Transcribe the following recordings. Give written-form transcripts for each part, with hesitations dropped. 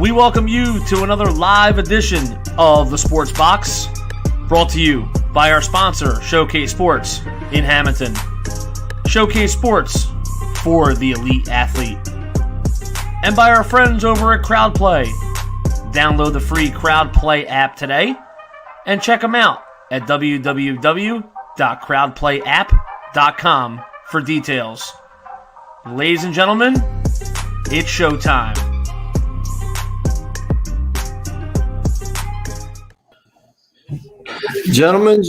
We welcome you to another live edition of the Sports Box, brought to you by our sponsor, Showcase Sports in Hamilton. Showcase Sports for the elite athlete. And by our friends over at CrowdPlay. Download the free CrowdPlay app today and check them out at www.crowdplayapp.com for details. Ladies and gentlemen, it's showtime. Gentlemen,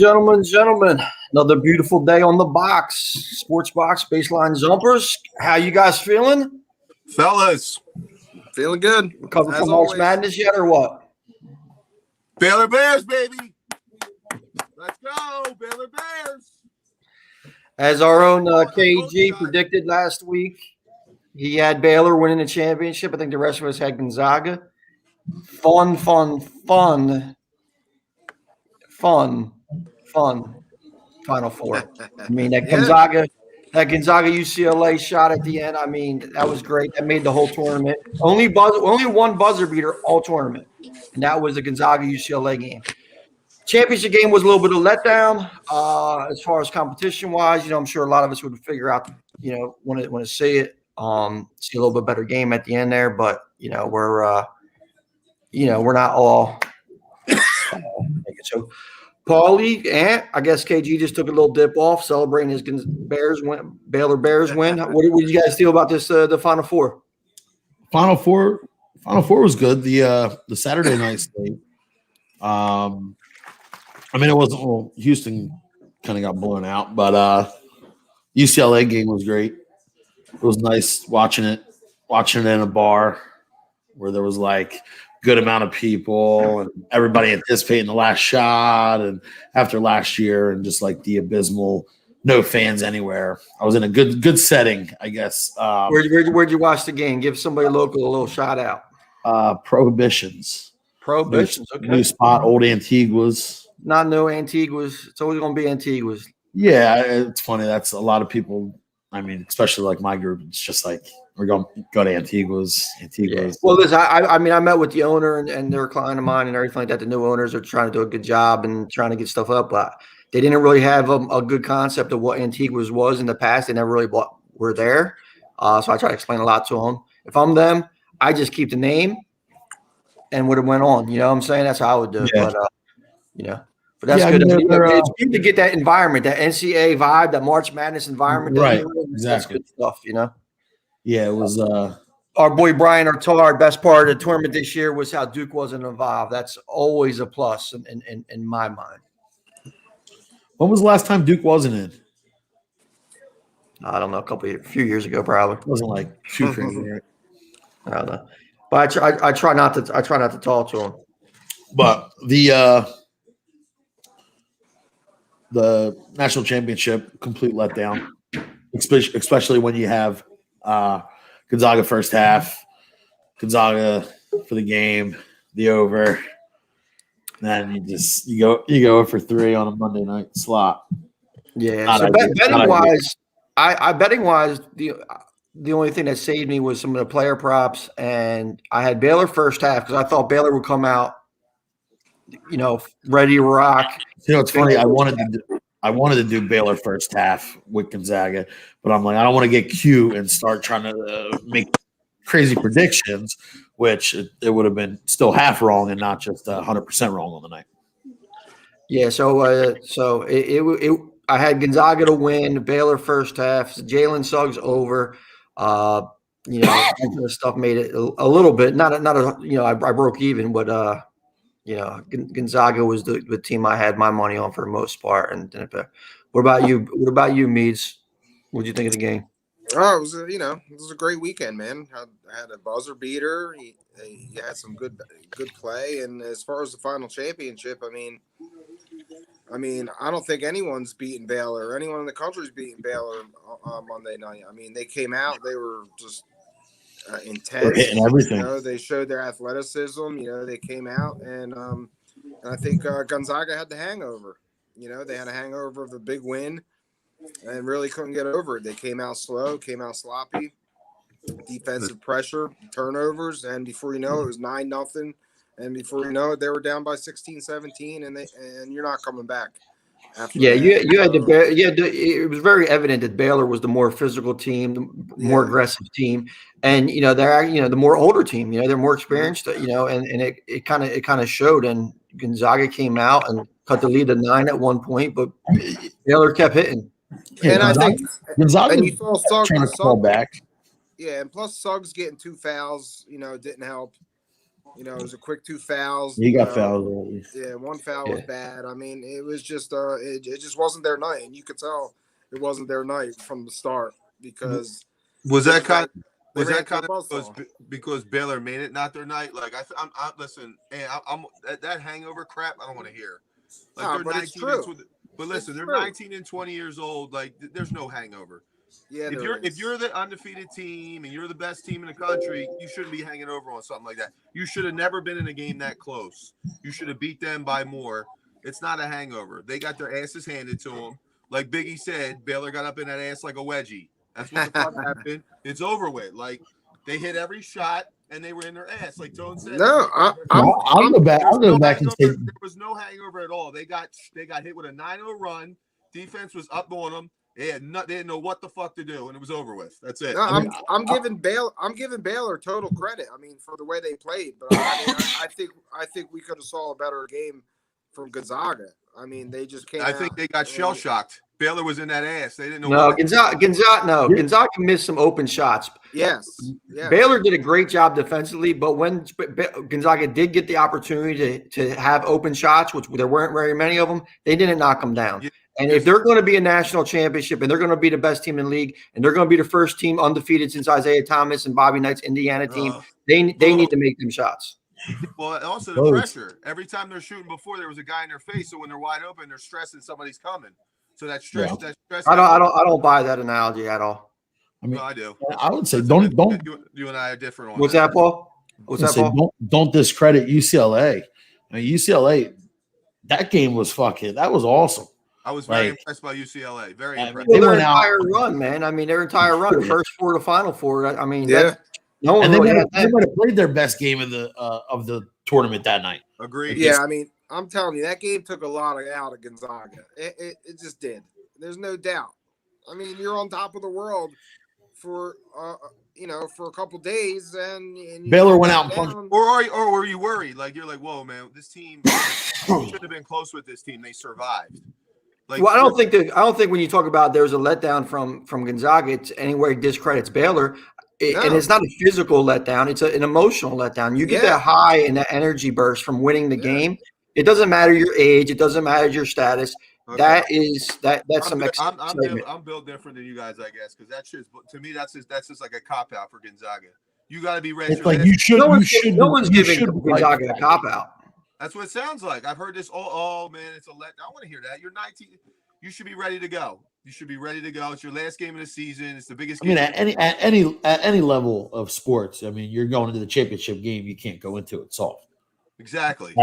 another beautiful day on the box. Sports Box, Baseline Jumpers. How you guys feeling? Fellas, feeling good. Recovered from March Madness yet or what? Baylor Bears, baby. Let's go, Baylor Bears. As our own KG predicted last week, he had Baylor winning the championship. I think the rest of us had Gonzaga. Fun Final Four. I mean, that Gonzaga UCLA shot at the end, I mean, that was great. That made the whole tournament. Only one buzzer beater all tournament, and that was the Gonzaga UCLA game. Championship game was a little bit of a letdown as far as competition-wise. You know, I'm sure a lot of us would figure out, you know, want to see it, see a little bit better game at the end there. But you know, we're not all. So, Paulie, I guess KG just took a little dip off, celebrating his Baylor Bears win. What did you guys feel about this? The Final Four. Final Four was good. The Saturday night slate. I mean, it wasn't. Well, Houston kind of got blown out, but UCLA game was great. It was nice watching it in a bar where there was like good amount of people and everybody anticipating the last shot, and after last year and just like the abysmal no fans anywhere. I was in a good setting, I guess. Where'd you watch the game? Give somebody local a little shout out. Prohibitions. Okay. New spot, old Antigua's. Not no Antigua's. It's always going to be Antigua's. Yeah, it's funny. That's a lot of people. I mean, especially like my group. It's just like we're going to go to Antigua's. Yeah. Well, listen, I mean, I met with the owner and they're a client of mine and everything like that. The new owners are trying to do a good job and trying to get stuff up, but they didn't really have a good concept of what Antigua's was in the past. They never really were there. So I try to explain a lot to them. If I'm them, I just keep the name and what it went on. You know what I'm saying? That's how I would do it. Yeah. But, but that's good. It's good to get that environment, that NCAA vibe, that March Madness environment. Right. That's Exactly. good stuff, you know? Yeah, it was our boy Brian Artar, best part of the tournament this year was how Duke wasn't involved. That's always a plus in my mind. When was the last time Duke wasn't in? I don't know, a few years ago, probably. It wasn't like too crazy, right? I don't know, but I try not to talk to him. But the national championship, complete letdown, especially when you have Gonzaga first half, Gonzaga for the game, the over. Then you go for 3 on a Monday night slot. Yeah. So betting wise, the only thing that saved me was some of the player props, and I had Baylor first half because I thought Baylor would come out, you know, ready to rock. You know, it's funny. I wanted to do Baylor first half with Gonzaga, but I'm like, I don't want to get cute and start trying to make crazy predictions, which it would have been still half wrong and not just 100% wrong on the night. Yeah. So I had Gonzaga to win, Baylor first half, Jalen Suggs over. You know, that kind of stuff made it a little bit. Not a you know, I broke even, but you know, Gonzaga was the team I had my money on for the most part. And what about you? What about you, Meads? What did you think of the game? Oh, it was a great weekend, man. I had a buzzer beater. He had some good play. And as far as the final championship, I mean, I don't think anyone's beaten Baylor. Anyone in the country's beaten Baylor on Monday night. I mean, they came out. They were just intense. They're hitting everything. You know, they showed their athleticism. You know, they came out, and I think Gonzaga had the hangover. You know, they had a hangover of a big win and really couldn't get over it. They came out slow, came out sloppy. defensive pressure, turnovers, and before you know it, was 9-0. And before you know it, they were down by 16, 17, and you're not coming back after Yeah, that. you had it was very evident that Baylor was the more physical team, the more aggressive team, and they're the more older team. They're more experienced. And it kind of showed. And Gonzaga came out and cut the lead to 9 at one point, but Baylor kept hitting. Yeah, And I think Gonzaga and you saw Suggs trying to call back. Yeah, and plus Suggs getting 2 fouls, didn't help. It was a quick 2 fouls. He got fouled. Yeah, 1 foul was bad. I mean, it was just it just wasn't their night, and you could tell it wasn't their night from the start because was that kind of because Baylor made it not their night. Like I'm listen, I'm that hangover crap. I don't want to hear. Like but it's true. But listen, they're 19 and 20 years old. Like there's no hangover. Yeah, if you're the undefeated team and you're the best team in the country, you shouldn't be hanging over on something like that. You should have never been in a game that close. You should have beat them by more. It's not a hangover. They got their asses handed to them. Like Biggie said, Baylor got up in that ass like a wedgie. That's what the fuck happened. It's over with. Like they hit every shot and they were in their ass. Like Tone said. No, I'll go back. I'll go back and say there was no hangover at all. They got hit with a 9-0 run. Defense was up on them. They didn't know what the fuck to do, and it was over with. That's it. No, I'm giving Baylor total credit. I mean, for the way they played, but I think we could have saw a better game from Gonzaga. I mean, they just came. I think they got shell shocked. Baylor was in that ass. They didn't know. No, Gonzaga missed some open shots. Yes. Baylor did a great job defensively, but when Gonzaga did get the opportunity to have open shots, which there weren't very many of them, they didn't knock them down. Yeah. And if they're going to be a national championship and they're going to be the best team in the league and they're going to be the first team undefeated since Isaiah Thomas and Bobby Knight's Indiana team, they need to make them shots. Well, also the pressure. Every time they're shooting before, there was a guy in their face. So when they're wide open, they're stressing somebody's coming. So that stress. Yeah. That stress. I don't buy that analogy at all. I mean, no, I do. I would say don't. You and I are different on What's that, Paul? Don't discredit UCLA. I mean, UCLA. That game was that was awesome. I was very impressed by UCLA. Very impressed. Well, their entire run, man. I mean, their entire run, first 4 to Final 4. I mean, no one they really might have played their best game of the tournament that night. Agreed. Yeah, I mean, I'm telling you, that game took a lot out of Gonzaga. It just did. There's no doubt. I mean, you're on top of the world for for a couple days, and Baylor went out and punched. Or were you worried? Like you're like, whoa, man, this team should have been close with this team. They survived. Like, well, I don't think when you talk about there's a letdown from Gonzaga, it's anywhere it discredits Baylor. And it's not a physical letdown; it's an emotional letdown. You get that high and that energy burst from winning the game. It doesn't matter your age; it doesn't matter your status. Okay. That's some excitement. I'm built different than you guys, I guess, because that shit's to me that's just like a cop out for Gonzaga. You got to be ready. It's like you should. No one's giving Gonzaga a cop out. That's what it sounds like. I've heard this. Oh man, it's a let. I want to hear that. You're 19. You should be ready to go. You should be ready to go. It's your last game of the season. It's the biggest game. I mean, at any level of sports, I mean, you're going into the championship game. You can't go into it soft. Exactly.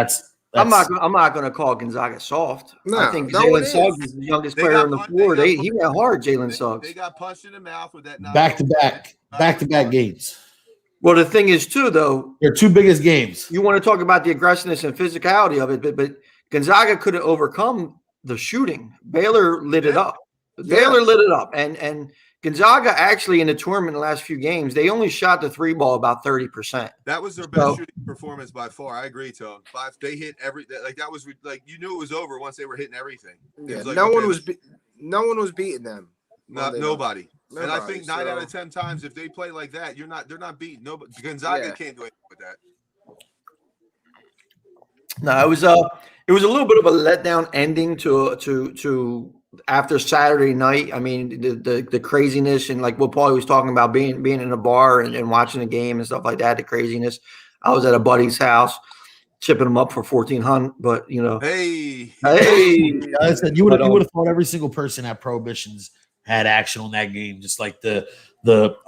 I'm not going to call Gonzaga soft. No, I think Jalen Suggs is the youngest player on the floor. He went hard, Jalen Suggs. They got punched in the mouth with that back to back games. Well, the thing is, too, though, their 2 biggest games. You want to talk about the aggressiveness and physicality of it, but Gonzaga could have overcome the shooting. Baylor lit it up. Baylor lit it up, and Gonzaga actually in the tournament in the last few games, they only shot the 3 ball about 30%. That was their best shooting performance by far. I agree, Tone. They hit that was like you knew it was over once they were hitting everything. Yeah, no one was beating them. Nobody. And I think 9 out of 10 times, if they play like that, they're not beating. Nobody. Gonzaga can't do anything with that. No, it was a little bit of a letdown ending to after Saturday night. I mean, the craziness and like what Paulie was talking about, being in a bar and watching the game and stuff like that. The craziness. I was at a buddy's house, chipping him up for 1,400. But hey, I said you would have thought every single person at Prohibitions had action on that game, just like the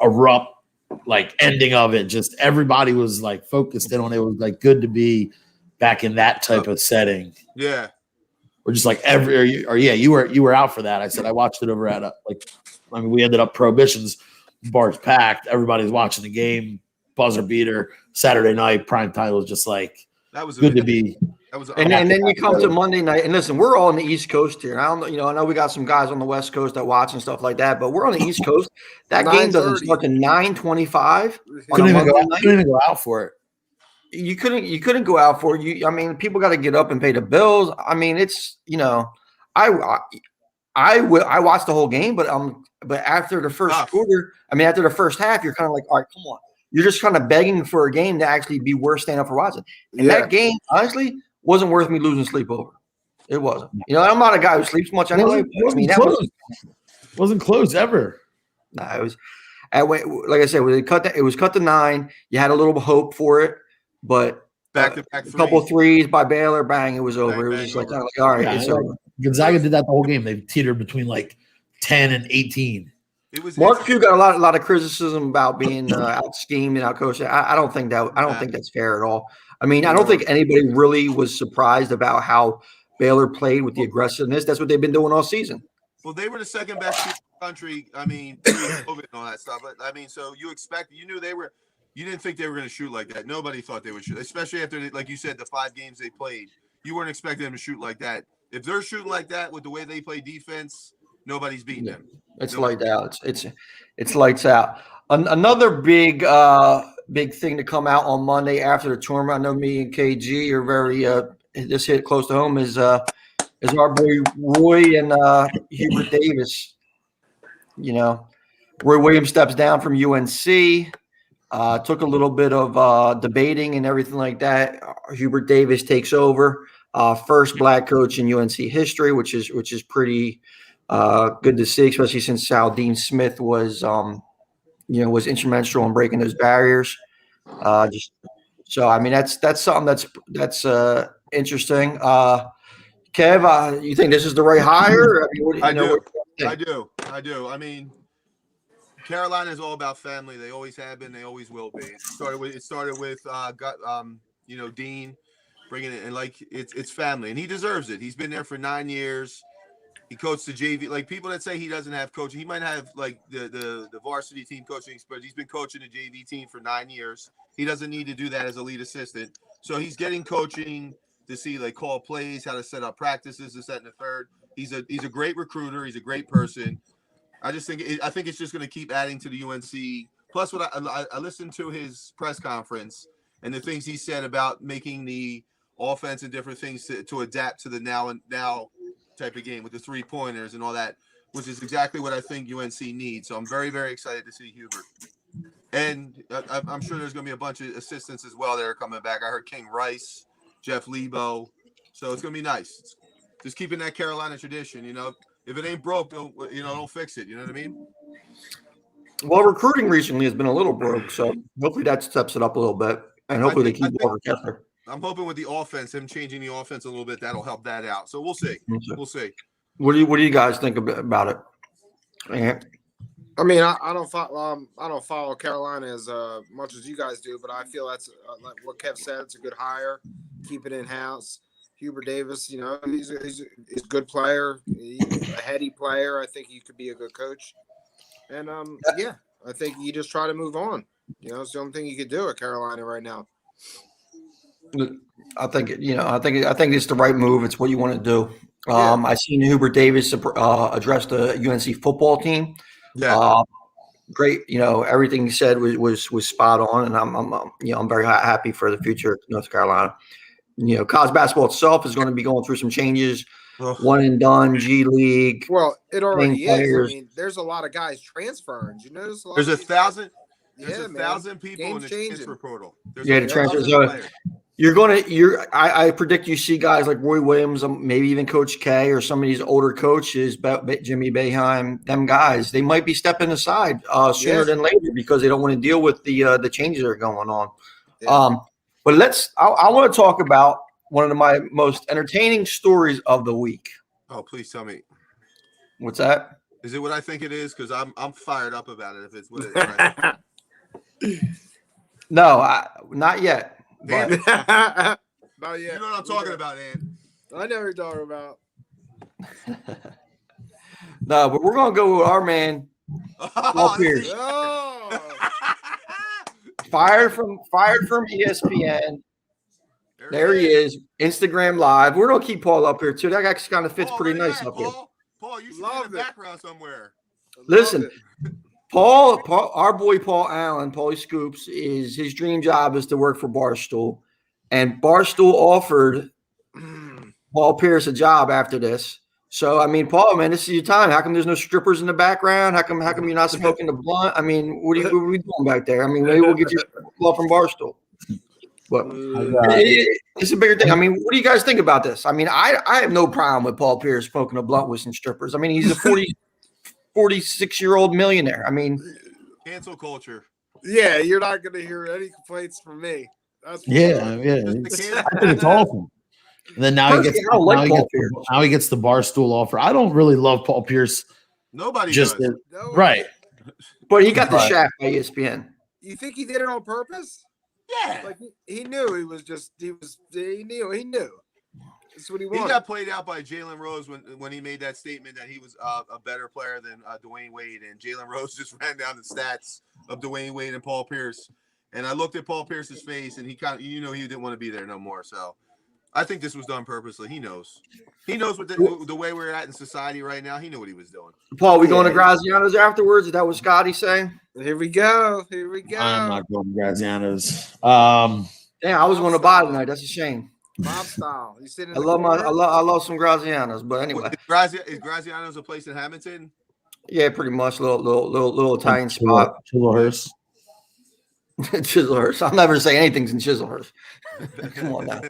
erupt like ending of it. Just everybody was like focused in on it. It was like good to be back in that type of setting. Yeah. Or just like you were out for that. I said I watched it over at we ended up Prohibitions bar's packed. Everybody's watching the game. Buzzer beater. Saturday night prime time was just like That was good to be. That was And then you come to Monday night, and listen, we're all on the East Coast here. And I don't, I know we got some guys on the West Coast that watch and stuff like that, but we're on the East Coast. That game doesn't start to 9:25. Couldn't even go out for it. You couldn't go out for it. I mean, people got to get up and pay the bills. I mean, it's I watched the whole game, but after the first quarter, after the first half, you're kind of like, all right, come on. You're just kind of begging for a game to actually be worth staying up for watching. And that game, honestly, wasn't worth me losing sleep over. It wasn't. I'm not a guy who sleeps much anyway. Wasn't close ever. No, it was. Like I said, it was cut to 9. You had a little hope for it, but back-to-back a couple threes by Baylor, bang, it was over. It was just like, all right, it's over. Gonzaga did that the whole game. They teetered between like 10 and 18. Mark Few got a lot of criticism about being out schemed and out coached. I don't think that's fair at all. I mean, I don't think anybody really was surprised about how Baylor played with the aggressiveness. That's what they've been doing all season. Well, they were the second best team in the country. I mean, COVID and all that stuff. But I mean, so you didn't think they were going to shoot like that. Nobody thought they would shoot, especially after, like you said, the 5 games they played. You weren't expecting them to shoot like that. If they're shooting like that with the way they play defense, nobody's beating them. It's lights out. It's lights out. Another big thing to come out on Monday after the tournament. I know me and KG are very this hit close to home is our boy Roy and Hubert Davis. Roy Williams steps down from UNC. Took a little bit of debating and everything like that. Hubert Davis takes over. First black coach in UNC history, which is pretty good to see, especially since Sal Dean Smith was instrumental in breaking those barriers. That's something that's interesting. Kev, you think this is the right hire? I do. I mean, Carolina is all about family. They always have been. They always will be. It started with Dean bringing it, and like it's family, and he deserves it. He's been there for 9 years. He coached the JV. Like people that say he doesn't have coaching, he might have like the varsity team coaching, but he's been coaching the JV team for 9 years. He doesn't need to do that as a lead assistant. So he's getting coaching to see like call plays, how to set up practices, this, that, and the third. He's a great recruiter. He's a great person. I think it's just going to keep adding to the UNC. Plus, what I listened to his press conference and the things he said about making the offense and different things to adapt to the now type of game with the 3-pointers and all that, which is exactly what I think UNC needs. So I'm very, very excited to see Hubert. And I'm sure there's going to be a bunch of assistants as well that are coming back. I heard King Rice, Jeff Lebo. So it's going to be nice. Just keeping that Carolina tradition, If it ain't broke, don't fix it. You know what I mean? Well, recruiting recently has been a little broke, so hopefully that steps it up a little bit, and hopefully they keep Walker Kessler. I'm hoping with the offense, him changing the offense a little bit, that'll help that out. So we'll see. We'll see. What do you guys think about it? Yeah. I mean, I don't follow Carolina as much as you guys do, but I feel that's like what Kev said. It's a good hire. Keep it in house. Hubert Davis, he's a good player, he's a heady player. I think he could be a good coach. And I think you just try to move on. It's the only thing you could do at Carolina right now. I think it's the right move. It's what you want to do. I seen Hubert Davis address the UNC football team. Yeah. Great. Everything he said was spot on, and I'm very happy for the future of North Carolina. College basketball itself is going to be going through some changes. One and done, G League. Well, it already is. Players. I mean, there's a lot of guys transferring. You notice there's 1,000. Yeah, There's 1,000 people in the transfer portal. The transfer. I predict you see guys like Roy Williams, maybe even Coach K, or some of these older coaches, Jimmy Boeheim, them guys. They might be stepping aside sooner than later because they don't want to deal with the changes that are going on. Yeah. But I want to talk about one of my most entertaining stories of the week. Oh, please tell me. What's that? Is it what I think it is? Because I'm fired up about it. If it's what it is, right? No, not yet. Not yet. You know what I'm talking about, Ann. I know what you're talking about. No, but we're gonna go with our man Paul Pierce. Oh, Fired from ESPN. There he is. Instagram Live. We're gonna keep Paul up here too. That guy kind of fits pretty nice up here. Paul, you should be in Love the it. background somewhere. Listen, Love it. Paul, our boy Paul Allen, Paulie Scoops, is his dream job is to work for Barstool, and Barstool offered Paul Pierce a job after this. So I mean, Paul, man, this is your time. How come there's no strippers in the background? How come you're not smoking the blunt? I mean, what are we doing back there? I mean, maybe we'll get you a call from Barstool. But it's a bigger thing. I mean, what do you guys think about this? I mean, I have no problem with Paul Pierce smoking a blunt with some strippers. I mean, he's a 46-year-old millionaire. I mean, Cancel culture. Yeah, you're not going to hear any complaints from me. That's for Yeah, sure. yeah. I think it's awesome. And then now he gets the Barstool offer. I don't really love Paul Pierce. Nobody Just does. No, right. but he got the shaft by ESPN. You think he did it on purpose? Yeah. Like he knew he knew. That's what he He wanted. got played out by Jalen Rose when he made that statement that he was a better player than Dwayne Wade, and Jalen Rose just ran down the stats of Dwayne Wade and Paul Pierce. And I looked at Paul Pierce's face, and he he didn't want to be there no more. So I think this was done purposely. He knows. He knows what the way we're at in society right now. He knew what he was doing. Paul, we going to Graziano's afterwards? Is that what Scotty's saying? Here we go. I'm not going to Graziano's. Yeah, I was going to buy tonight. That's a shame. Mob style. You sitting I love some Graziano's, but anyway. Is Graziano's a place in Hamilton? Yeah, pretty much. Little Italian spot. Chislehurst. Chislehurst. I'll never say anything's in Chislehurst. Come on now.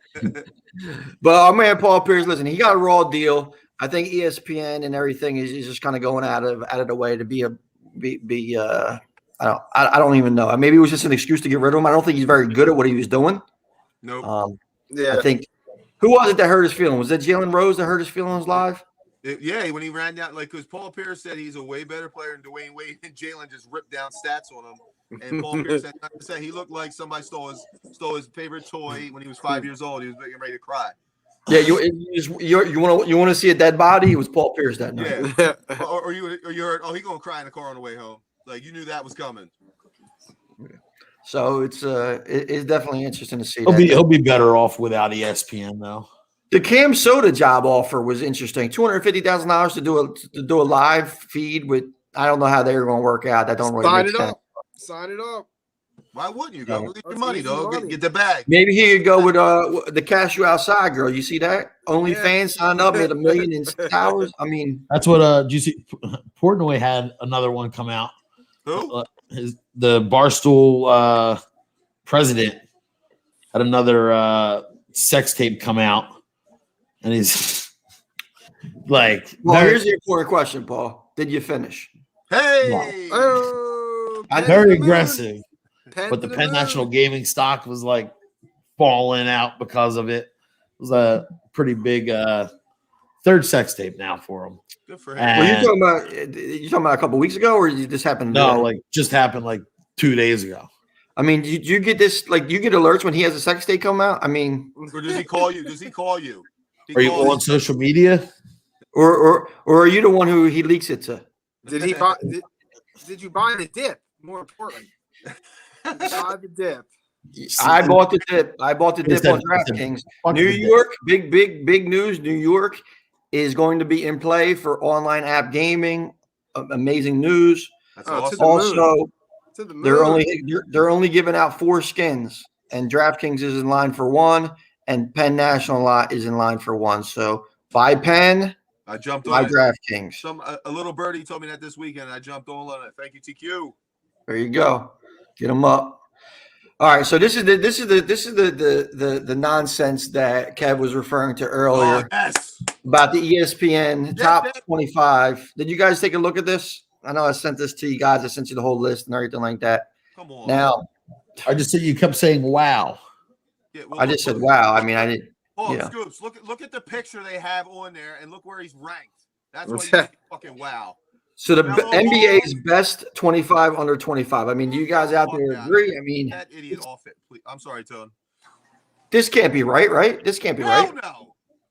But our man Paul Pierce, listen, he got a raw deal. I think ESPN and everything is just kind of going out of the way to be I don't even know. Maybe it was just an excuse to get rid of him. I don't think he's very good at what he was doing. Nope. Yeah. I think who was it that hurt his feelings? Was that Jalen Rose that hurt his feelings live? When he ran down, because Paul Pierce said he's a way better player than Dwayne Wade, and Jalen just ripped down stats on him. And Paul Pierce said he looked like somebody stole his favorite toy when he was 5 years old. He was getting ready to cry. Yeah, you want to see a dead body? It was Paul Pierce that night. Yeah. or you heard, he gonna cry in the car on the way home. Like you knew that was coming. So it's definitely interesting to see. He'll be better off without ESPN though. The Cam Soda job offer was interesting. $250,000 to do a live feed with. I don't know how they're going to work out. That don't really make sense. Sign it up. Why wouldn't you go? Leave your money, though. Get the bag. Maybe he could go with the Cash You Outside girl. You see that? OnlyFans signed up at $1 million in 6 hours. I mean, that's what. Did you see? Portnoy had another one come out. Who? The Barstool president had another sex tape come out. And he's like, well, here's the important question, Paul. Did you finish? Hey, very aggressive. But the Penn National Gaming stock was like falling out because of it. It was a pretty big third sex tape now for him. Good for him. Well, you talking about a couple weeks ago, or did this happen? No, like just happened like 2 days ago. I mean, do you get this? Like, you get alerts when he has a sex tape come out? I mean, or does he call you? Does he call you? Are you on social media, or are you the one who he leaks it to? Did he buy? Did you buy the dip? More importantly, buy the dip. I bought the dip. I bought the dip on DraftKings. New York, big news. New York is going to be in play for online app gaming. Amazing news. That's awesome. Also, they're only giving out 4 skins, and DraftKings is in line for 1. And Penn National is in line for 1. So buy Penn, I jumped buy on DraftKings. A little birdie told me that this weekend. I jumped all on it. Thank you, TQ. There you go. Get them up. All right. So this is the nonsense that Kev was referring to earlier about the ESPN top 25. Did you guys take a look at this? I know I sent this to you guys. I sent you the whole list and everything like that. Come on. Now, I just said you kept saying wow. Yeah, well, I just said wow. I mean, I didn't. Oh, yeah. Scoops, look at the picture they have on there, and look where he's ranked. That's why you fucking wow. So the NBA's best 25 under 25. I mean, do you guys out there agree? I mean, that idiot off it. Please. I'm sorry, Tone. This can't be right, right? This can't be right.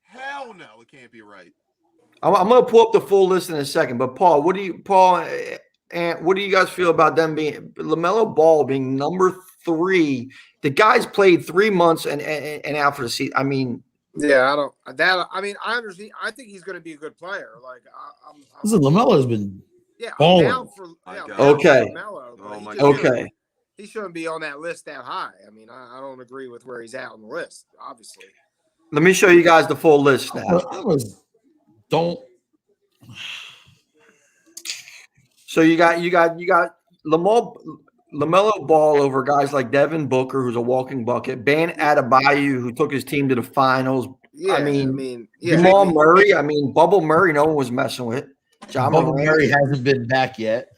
Hell no, it can't be right. I'm going to pull up the full list in a second. But Paul, And what do you guys feel about them being LaMelo Ball being number 3? The guy's played 3 months and out for the season. I mean, Yeah, I don't that. I mean, I understand. I think he's going to be a good player. Like, Listen, LaMelo's been yeah, I'm balling. down for My yeah, God. I'm down for Okay. LaMelo, but Oh, he my just God. shouldn't- okay. He shouldn't be on that list that high. I mean, I don't agree with where he's at on the list. Obviously, Let me show you guys the full list now. Don't. So you got LaMelo Ball over guys like Devin Booker, who's a walking bucket, Bam Adebayo, who took his team to the finals. yeah. I mean, yeah. Jamal Murray. I mean, Bubble Murray. No one was messing with. John Bubba Morant. Murray hasn't been back yet.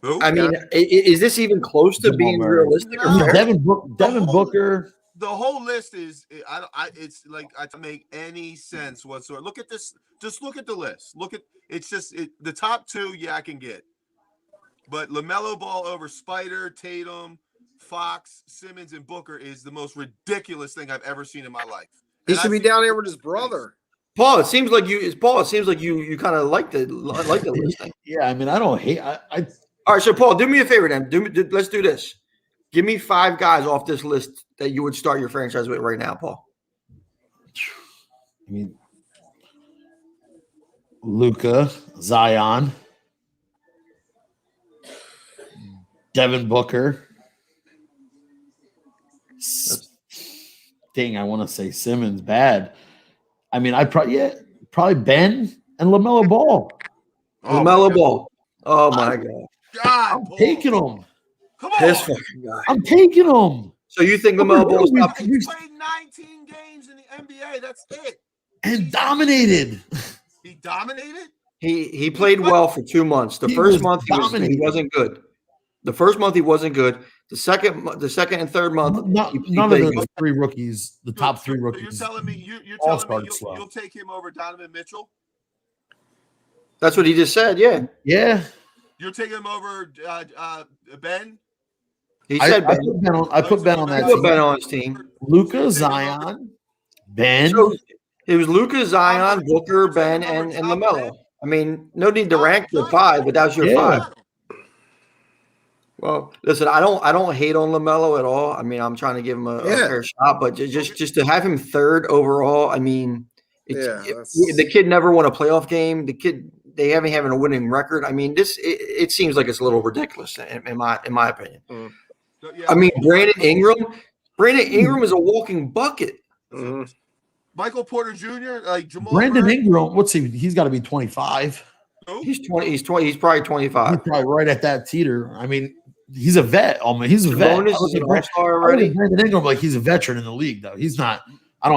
Who? I mean, is this even close to Jamal being Murray. realistic No. or fair? Devin Booker. The whole list is it's like I don't make any sense whatsoever. Look at this. Just look at the list. The top 2. Yeah, I can get. But LaMelo Ball over Spider, Tatum, Fox, Simmons, and Booker is the most ridiculous thing I've ever seen in my life. He And should I be think- down there with his brother. Paul, it seems like you kind of like the listing. Yeah, I mean, I don't hate. I All right, so Paul, do me a favor then. Let's do this. Give me 5 guys off this list that you would start your franchise with right now, Paul. mean, Luka, Zion, Devin Booker. Dang, I want to say Simmons bad. I mean, probably Ben and LaMelo Ball. Oh, LaMelo my Ball. Oh my God. God, I'm Paul. taking them. Come on. This fucking guy. I'm taking them. So you think LaMelo Ball we- stop? He played 19 games in the NBA. That's it. And dominated. He dominated. He played well for 2 months. The He first was month he dominating. wasn't good. The first month he wasn't good. The second and third month he None of played those good. 3 rookies, the top 3 So rookies. you're telling me you're all telling me started slow. you'll take him over Donovan Mitchell? That's what he just said. Yeah, Yeah. You're taking him over Ben? he I said Ben. put Ben on that Put team. Ben on his team. Luka, Zion, Ben. So it was Luka, Zion, Booker, Ben, and LaMelo. I mean, no need to rank your 5, but that was your Yeah. 5. Well, listen, I don't hate on LaMelo at all. I mean, I'm trying to give him a fair shot, but just to have him 3rd overall, I mean, the kid never won a playoff game. They haven't having a winning record. I mean, it seems like it's a little ridiculous in my opinion. So, yeah, I mean, Brandon Ingram is a walking bucket. Michael Porter Jr., like Jamal Brandon Murray. Ingram, what's he? He's got to be 25. Who? He's 20. He's probably 25. He's probably right at that teeter. I mean, he's a vet. I mean, he's a vet. Sabonis is an all-star already. Brandon Ingram, like he's a veteran in the league, though. He's not. I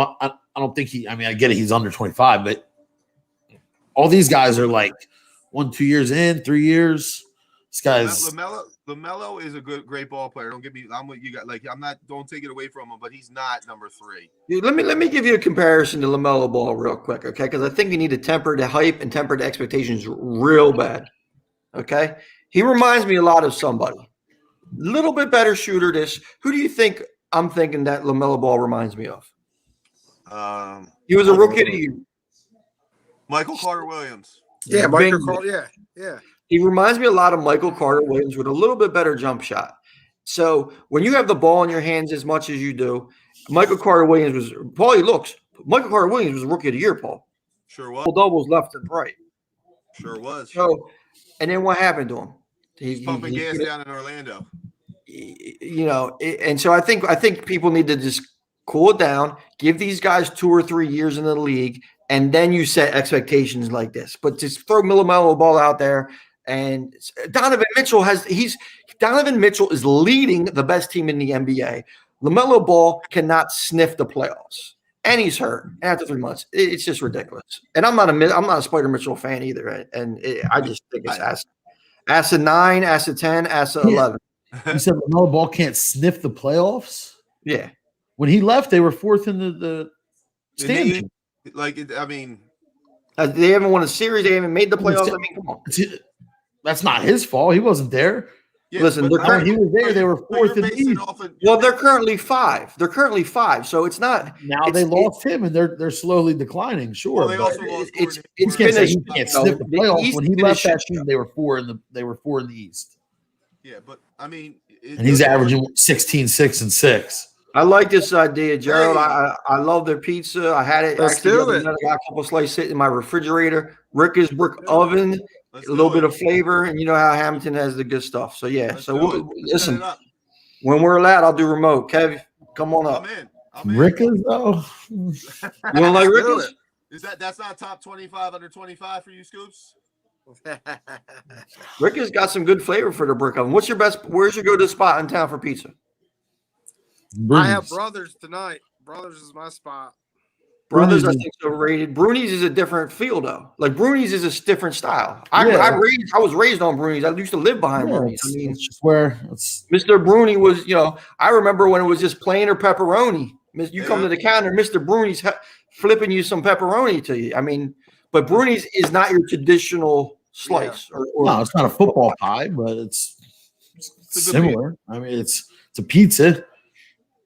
don't think he. I mean, I get it. He's under 25, but all these guys are like 1-2 years in, 3 years. This guy's. LaMelo is a great ball player. Don't get me. I'm what you got. Like I'm not. Don't take it away from him, but he's not number 3. Dude, let me give you a comparison to LaMelo Ball real quick, okay? Because I think you need to temper the hype and temper the expectations real bad, okay? He reminds me a lot of somebody. Little bit better shooter. Who do you think I'm thinking that LaMelo Ball reminds me of? He was a rookie of the year. Michael Carter Williams. Yeah, Bingo. Michael Carter. Yeah. He reminds me a lot of Michael Carter Williams with a little bit better jump shot. So when you have the ball in your hands as much as you do, Michael Carter Williams was Michael Carter Williams was rookie of the year, Paul. Sure was. Doubles left and right. Sure was. So, and then what happened to him? He's pumping gas down in Orlando. And so I think people need to just cool it down, give these guys 2 or 3 years in the league, and then you set expectations like this. But just throw LaMelo Ball out there. And Donovan Mitchell is leading the best team in the NBA. LaMelo Ball cannot sniff the playoffs, and he's hurt after 3 months. It's just ridiculous. And I'm not a Spider Mitchell fan either. Right? And I just think it's acid 9, acid 10, acid 11. You said LaMelo Ball can't sniff the playoffs. Yeah. When he left, they were 4th in the standing. I mean, they haven't won a series. They haven't made the playoffs. I mean, come on. That's not his fault. He wasn't there. Yeah, Listen, but they're When he was there, they were but fourth in you're the basing East. off of well, they're currently 5. They're currently 5. So it's not. Now it's, they lost him, and they're slowly declining. Sure, well, they but also lost it's Gordon you it's Hayward. can't been say a he can't you know, sniff the the playoffs. East When he been a left that shit team, show. they were 4 in the East, Yeah, but I mean, and he's averaging 16, 6, and 6. I like this idea, Gerald. Hey. I love their pizza. I had it Let's actually the do other it. night. I got a couple slices sitting in my refrigerator. Ricker's brick oven, Let's a little do bit it. of flavor, and you know how Hamilton has the good stuff. So yeah. Let's So do it. Let's set listen, it up. when we're allowed, I'll do remote. Kev, come on up. I'm in. I'm in. Rickers, though, You don't like Let's do Ricker's? Is that's not top 25 under 25 for you, Scoops? Ricker's got some good flavor for the brick oven. What's your best? Where's your go-to spot in town for pizza? I have Brunies. Brothers tonight. Brothers is my spot. Brothers, I Brunies think, so rated. Bruni's is a different feel, though. Like Bruni's is a different style. I was raised on Bruni's. I used to live behind Yeah, Bruni's. I mean, it's just where it's. Mr. Bruni was, I remember when it was just plain or pepperoni. You come to the counter, Mr. Bruni's flipping you some pepperoni to you. I mean, but Bruni's is not your traditional slice. Or No, it's not a football pie, but it's similar. I mean, it's a pizza.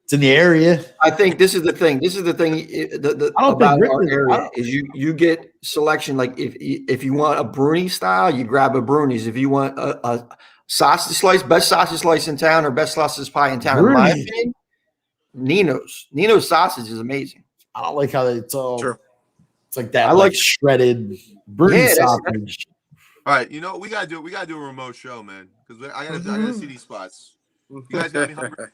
It's in the area. I think this is the thing. This is the thing I don't about think our Ricker's- I area don't- is you get selection. Like if you want a Bruni style, you grab a Bruni's. If you want a sausage slice, best sausage slice in town or best sausage pie in town, in my Bruni. opinion, Nino's sausage is amazing. I don't like how it's all. True. It's like that. I like- shredded Bruni Yeah, that's- sausage. All right, we gotta do a remote show, man, because I gotta see these spots. You guys got me hungry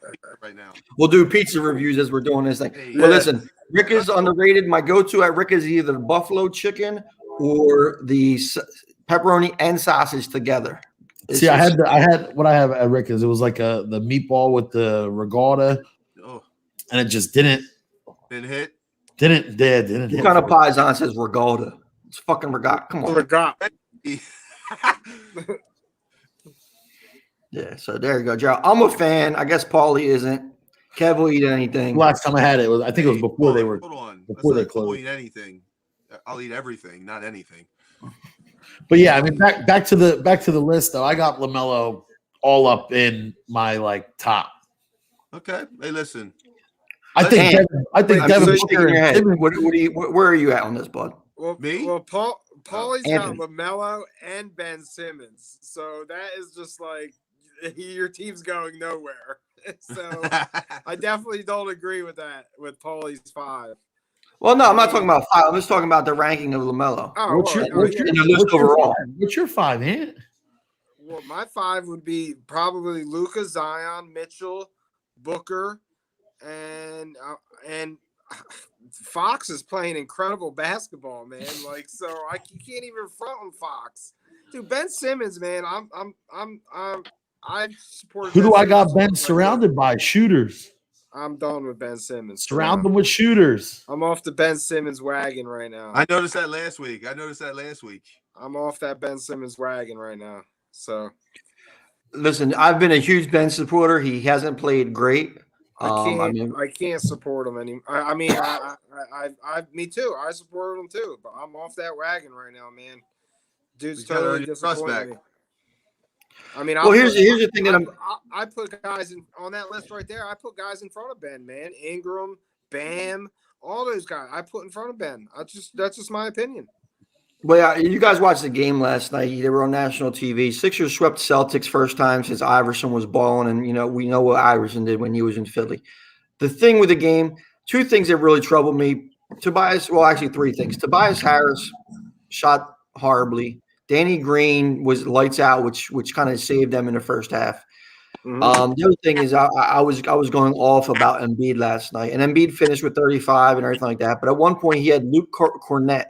right now. We'll do pizza reviews as we're doing this thing. Hey, But listen, Rick is underrated. My go-to at Rick is either the buffalo chicken or the pepperoni and sausage together. See, I had what I have at Rick's. It was like the meatball with the regatta, Oh, and it just didn't hit. hit. What kind of paisan says regatta? It's fucking regatta. Come on. Forgot. Yeah, so there you go, Gerald. I'm a fan. I guess Paulie isn't. Kev will eat anything. Last time I had it was, I think it was before they were. Hold on. before they I'll closed. eat anything. I'll eat everything, not anything. But yeah, I mean, back to the list though. I got LaMelo all up in my top. Okay. Hey, listen. I think Damn. Devin I'm Devin so shaking Booker your and head. Simmons- Where are you at on this, bud? Well, Me? Well, Paulie's got Anthony. LaMelo and Ben Simmons, so that is just like your team's going nowhere. So I definitely don't agree with that with Paulie's 5. Well, no, I'm not talking about 5. I'm just talking about the ranking of LaMelo. Oh, What's your, well, what's yeah. your, In the list what's your overall. five? What's your 5, Ant? Well, my 5 would be probably Luka, Zion, Mitchell, Booker, and Fox is playing incredible basketball, man. Like, so you can't even front on Fox, dude. Ben Simmons, man, I support. Who do I got Simmons Ben right surrounded by? Shooters. now. I'm done with Ben Simmons. Surround them with shooters. I'm off the Ben Simmons wagon right now. I noticed that last week. I'm off that Ben Simmons wagon right now. So Listen, I've been a huge Ben supporter. He hasn't played great. I can't support him anymore. Me too. I support him too, but I'm off that wagon right now, man. Dude's You gotta totally earn your trust disappointed back. me. I mean, Well, here's the thing that I put guys on that list right there. I put guys in front of Ben, man. Ingram, Bam, all those guys. I put in front of Ben. That's just my opinion. Well, yeah, you guys watched the game last night. They were on national TV. Sixers swept Celtics first time since Iverson was balling, and we know what Iverson did when he was in Philly. The thing with the game, 2 things that really troubled me. Actually 3 things. Tobias Harris shot horribly. Danny Green was lights out, which kind of saved them in the first half. Mm-hmm. The other thing is I was going off about Embiid last night, and Embiid finished with 35 and everything like that. But at one point, he had Luke Cornett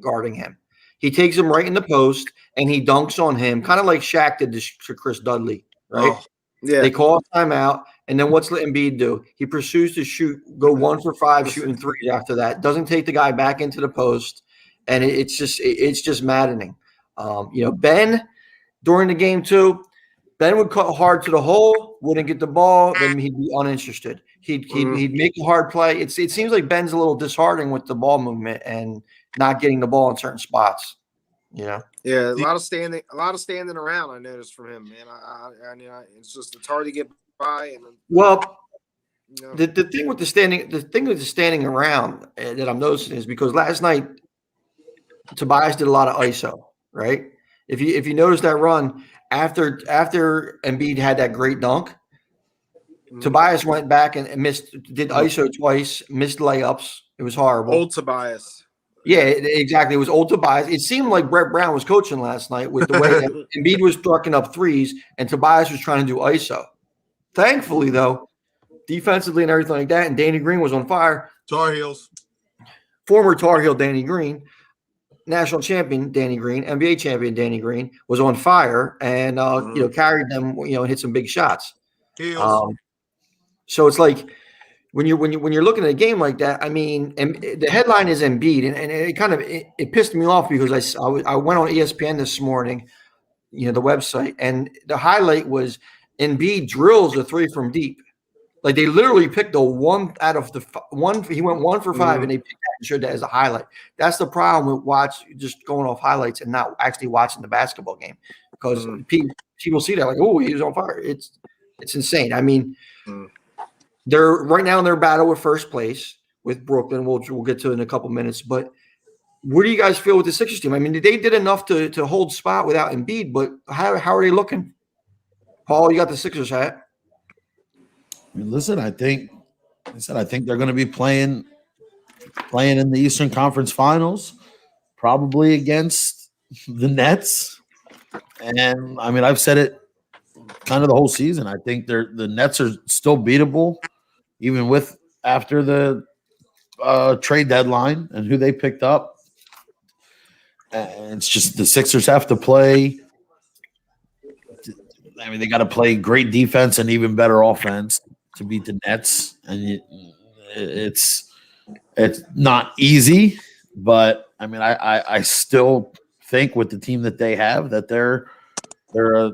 guarding him. He takes him right in the post and he dunks on him, kind of like Shaq did to Chris Dudley, right? Oh, yeah. They call a timeout, and then what's Embiid do? He pursues to go 1 for 5, shooting 3s after that. Doesn't take the guy back into the post, and it's just maddening. Ben during the game too. Ben would cut hard to the hole, wouldn't get the ball, then he'd be uninterested. He'd make a hard play. It seems like Ben's a little disheartening with the ball movement and not getting the ball in certain spots. Yeah, a lot of standing around. I noticed from him, man. It's hard to get by, and Well, you know, the thing with the standing around that I'm noticing is because last night Tobias did a lot of ISO, right? If you notice that run after Embiid had that great dunk, Tobias went back and did ISO twice, missed layups. It was horrible. old Tobias. Yeah, exactly. It was old Tobias. It seemed like Brett Brown was coaching last night with the way that Embiid was trucking up threes and Tobias was trying to do ISO. Thankfully, though, defensively and everything like that, and Danny Green was on fire. Tar Heels. Former Tar Heel Danny Green, national champion Danny Green, NBA champion Danny Green was on fire and carried them, and hit some big shots. Heels. So it's like when you're looking at a game like that, I mean, and the headline is Embiid, and it kind of it pissed me off because I went on ESPN this morning, the website, and the highlight was Embiid drills a three from deep. Like they literally picked the one out of the one. He went 1 for 5, and they picked that and showed that as a highlight. That's the problem with just going off highlights and not actually watching the basketball game, because people see that like, oh, he was on fire. It's insane. I mean, they're right now in their battle with first place with Brooklyn. We'll get to it in a couple minutes. But where do you guys feel with the Sixers team? I mean, they did enough to hold spot without Embiid, but how are they looking? Paul, you got the Sixers hat. I mean, listen, I think they're going to be playing in the Eastern Conference Finals, probably against the Nets. And I mean, I've said it kind of the whole season. I think the Nets are still beatable, even after the trade deadline and who they picked up. And it's just the Sixers have to play. I mean, they got to play great defense and even better offense to beat the Nets, and it's not easy. But I mean, I still think with the team that they have that they're a,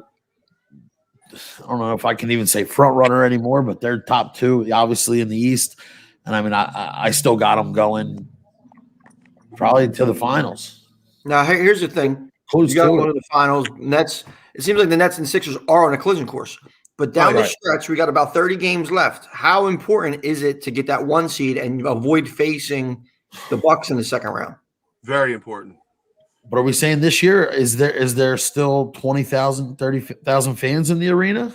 I don't know if I can even say front runner anymore, but they're top 2, obviously in the East. And I mean, I still got them going probably to the finals. Now, here's the thing: you got to go to the finals. Nets. It seems like the Nets and Sixers are on a collision course. But down the stretch, we got about 30 games left. How important is it to get that 1 seed and avoid facing the Bucks in the second round? Very important. But are we saying this year, is there still 20,000, 30,000 fans in the arena?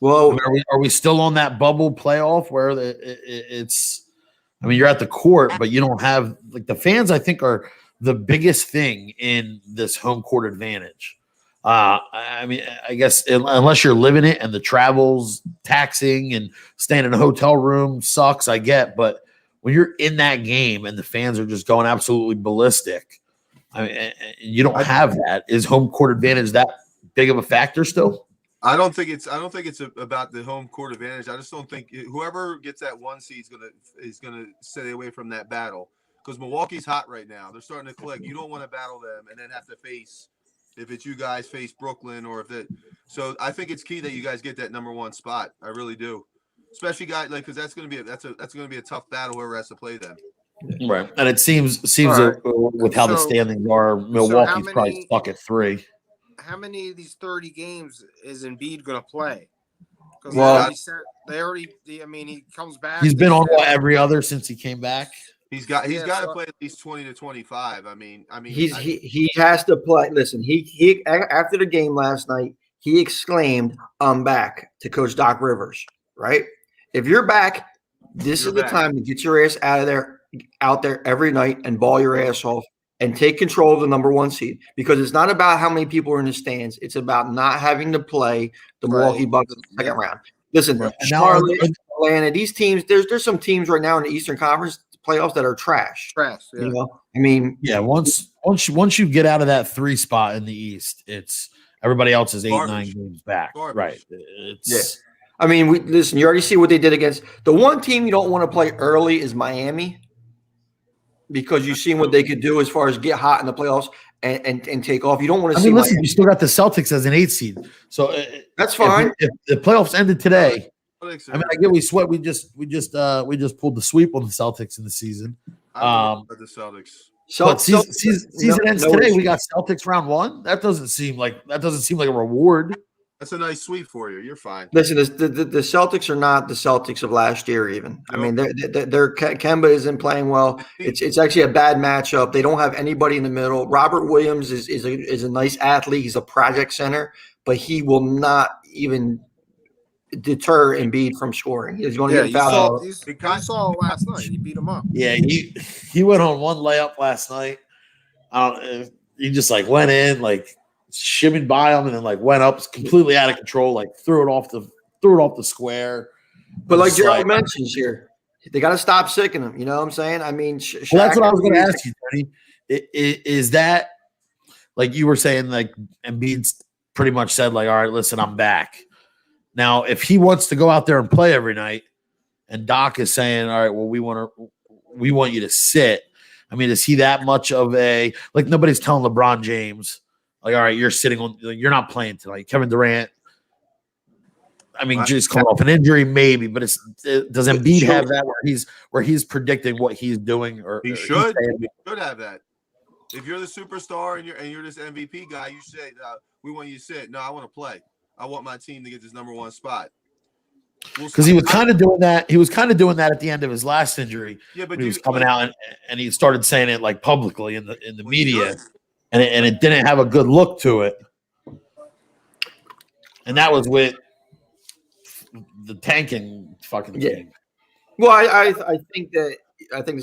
Well, I mean, are we still on that bubble playoff where it's – I mean, you're at the court, but you don't have – like the fans, I think, are the biggest thing in this home court advantage. I mean, I guess unless you're living it and the travel's taxing and staying in a hotel room sucks, I get. But when you're in that game and the fans are just going absolutely ballistic, I mean, you don't have that. Is home court advantage that big of a factor still? I don't think it's about the home court advantage. I just don't think whoever gets that 1 seed is gonna stay away from that battle, because Milwaukee's hot right now. They're starting to click. You don't want to battle them and then have to face. If it's you guys face Brooklyn so I think it's key that you guys get that number 1 spot. I really do, especially guys because that's going to be a tough battle whoever has to play them. Right, and it seems right. with how the standings are, Milwaukee's probably stuck at 3. How many of these 30 games is Embiid going to play? Well, he comes back. He's been on every other since he came back. He's got to play at least 20 to 25. I mean, he has to play. Listen, he after the game last night, he exclaimed, "I'm back," to Coach Doc Rivers. Right? If you're back, this is the time to get your ass out there every night and ball your ass off and take control of the number 1 seed, because it's not about how many people are in the stands. It's about not having to play the Milwaukee Bucks in the second round. Listen, Charlotte, Atlanta, these teams. There's some teams right now in the Eastern Conference playoffs that are trash. Yeah. I mean, yeah. Once you get out of that 3 spot in the East, it's everybody else is 8-9 games back. Right. I mean, listen. You already see what they did against the one team you don't want to play early is Miami, because you've seen what they could do as far as get hot in the playoffs and take off. You don't want to see. Listen, you still got the Celtics as an 8 seed, so that's fine. If the playoffs ended today. I mean, I get we sweat. We just pulled the sweep on the Celtics in the season. The Celtics. But season ends today. issue. We got Celtics round 1. That doesn't seem like a reward. That's a nice sweep for you. You're fine. Listen, the Celtics are not the Celtics of last year. Even I mean, they're Kemba isn't playing well. It's actually a bad matchup. They don't have anybody in the middle. Robert Williams is a nice athlete. He's a project center, but he will not even deter Embiid from scoring. He's going to get fouled. You saw last night. He beat him up. Yeah, he went on one layup last night. He just like went in, like shimmied by him, and then like went up completely out of control, like threw it off the square. But like Gerald mentions here, they got to stop sicking him. You know what I'm saying? I mean, well, that's what I was going to ask you, Tony. Is that like you were saying? Like Embiid's pretty much said, like, all right, listen, I'm back. Now, if he wants to go out there and play every night, and Doc is saying, all right, well, we want you to sit. I mean, is he that much of a like? Nobody's telling LeBron James, like, all right, you're not playing tonight. Kevin Durant. I mean, just coming off an injury, maybe, but does Embiid have that where he's predicting what he's doing, or he should have that. If you're the superstar and you're this MVP guy, you say, we want you to sit. No, I want to play. I want my team to get this number 1 spot. Because he was kind of doing that. He was kind of doing that at the end of his last injury. Yeah, but he was coming out and he started saying it like publicly in the media, and it didn't have a good look to it. And that was with the tanking fucking thing. Well, I think the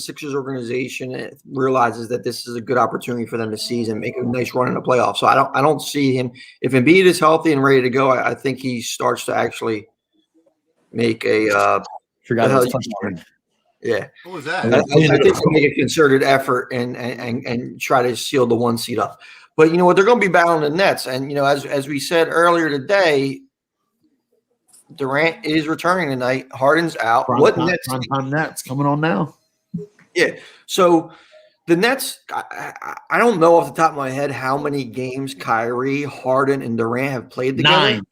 Sixers organization realizes that this is a good opportunity for them to seize and make a nice run in the playoffs. So I don't see him if Embiid is healthy and ready to go. I think he starts to actually make a yeah. What was that? I think they'll make a concerted effort and try to seal the 1 seed up. But you know what? They're going to be battling the Nets, and you know, as we said earlier today, Durant is returning tonight. Harden's out. Prime Nets coming on now? Yeah. So the Nets, I don't know off the top of my head how many games Kyrie, Harden, and Durant have played together.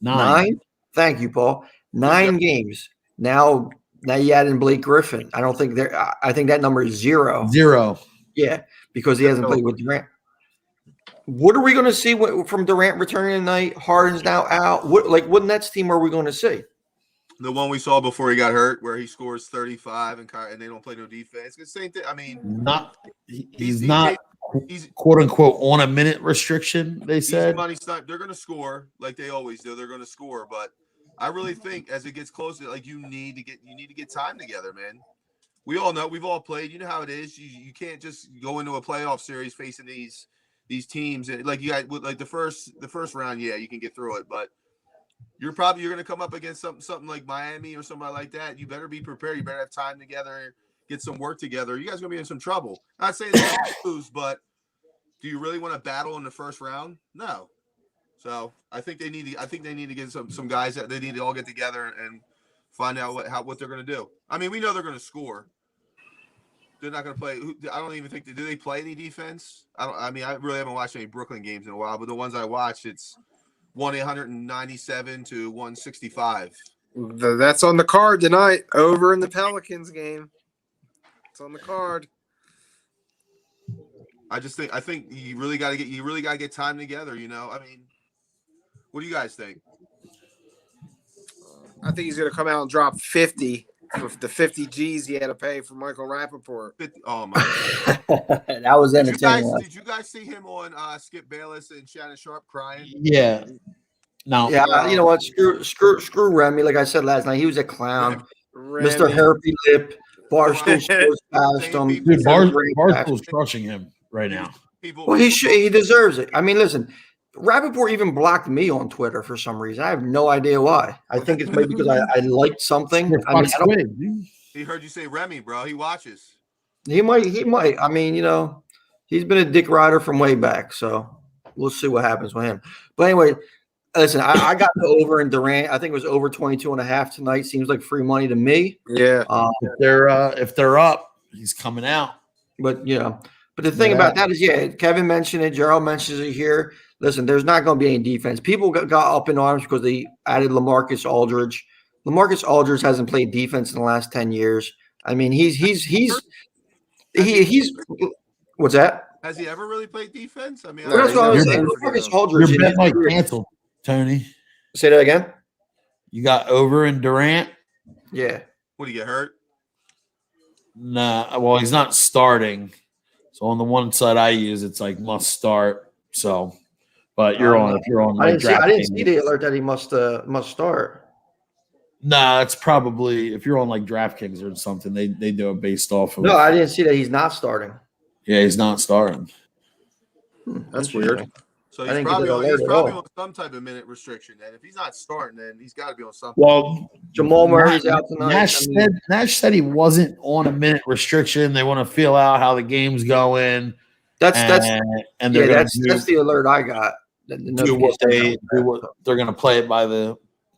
9. Thank you, Paul. 9 games. Now you add in Blake Griffin. I think that number is 0. 0. Yeah, because he hasn't played with Durant. What are we going to see from Durant returning tonight? Harden's now out. What Nets team are we going to see? The one we saw before he got hurt, where he scores 35 and they don't play no defense. It's the same thing. I mean, he's not quote unquote on a minute restriction. They said they're going to score like they always do. They're going to score, but I really think as it gets closer, like you need to get time together, man. We all know, we've all played. You know how it is. You can't just go into a playoff series facing these teams, and like you got like the first round, yeah, you can get through it, but you're going to come up against something like Miami or somebody like that. You better be prepared. You better have time together, get some work together. You guys are going to be in some trouble. Not saying they're going to lose, but do you really want to battle in the first round? No. So I think they need to get some guys that they need to all get together and find out what they're going to do. I mean, we know they're going to score. They're not going to play. I don't even think do they play any defense? I really haven't watched any Brooklyn games in a while, but the ones I watched, it's 197 to 165. That's on the card tonight. Over in the Pelicans game. It's on the card. I think you really got to get time together. You know, I mean, what do you guys think? I think he's going to come out and drop 50 for the 50 G's he had to pay for Michael Rappaport. 50, oh my God. That was entertaining. Did you guys see him on Skip Bayless and Shannon Sharp crying? Yeah. No. Yeah, you know what? Screw Remy. Like I said last night, he was a clown. Remy. Mr. Herpy Lip. Barstool Sports passed him. Dude, Barstool's crushing him right now. Well, he deserves it. I mean, listen, Rappaport even blocked me on Twitter for some reason. I have no idea why. I think it's maybe because I liked something. He heard you say Remy, bro. He watches. He might. I mean, you know, he's been a dick rider from way back, so we'll see what happens with him. But anyway, listen, I got the over in Durant. I think it was over 22.5 tonight. Seems like free money to me. Yeah. If they're up, he's coming out. But you know, but the thing about that is, yeah, Kevin mentioned it. Gerald mentions it here. Listen, there's not going to be any defense. People got up in arms because they added LaMarcus Aldridge. LaMarcus Aldridge hasn't played defense in the last 10 years. I mean, he's What's that? Has he ever really played defense? I mean, No, Well, that's what I was he's saying. never Marcus forget Aldridge. Your in bet his might career- cancel, Tony. Say that again. You got Over and Durant. Yeah. would he get hurt? Nah, well, he's not starting. So on the one side I use, it's like must start. So, but you're on. If you're on, I like didn't see DraftKings. the alert that he must start. Nah, it's probably if you're on like DraftKings or something. They do it based off of. No, I didn't see that he's not starting. Yeah, he's not starting. That's weird. So I he's didn't get probably that on, alert he's at probably all. on some type of minute restriction. And if he's not starting, then he's got to be on something. Well, Jamal Murray's out tonight. Nash said he wasn't on a minute restriction. They want to feel out how the game's going. That's And they're going to that's the alert I got. The do what notification. they're going to play it by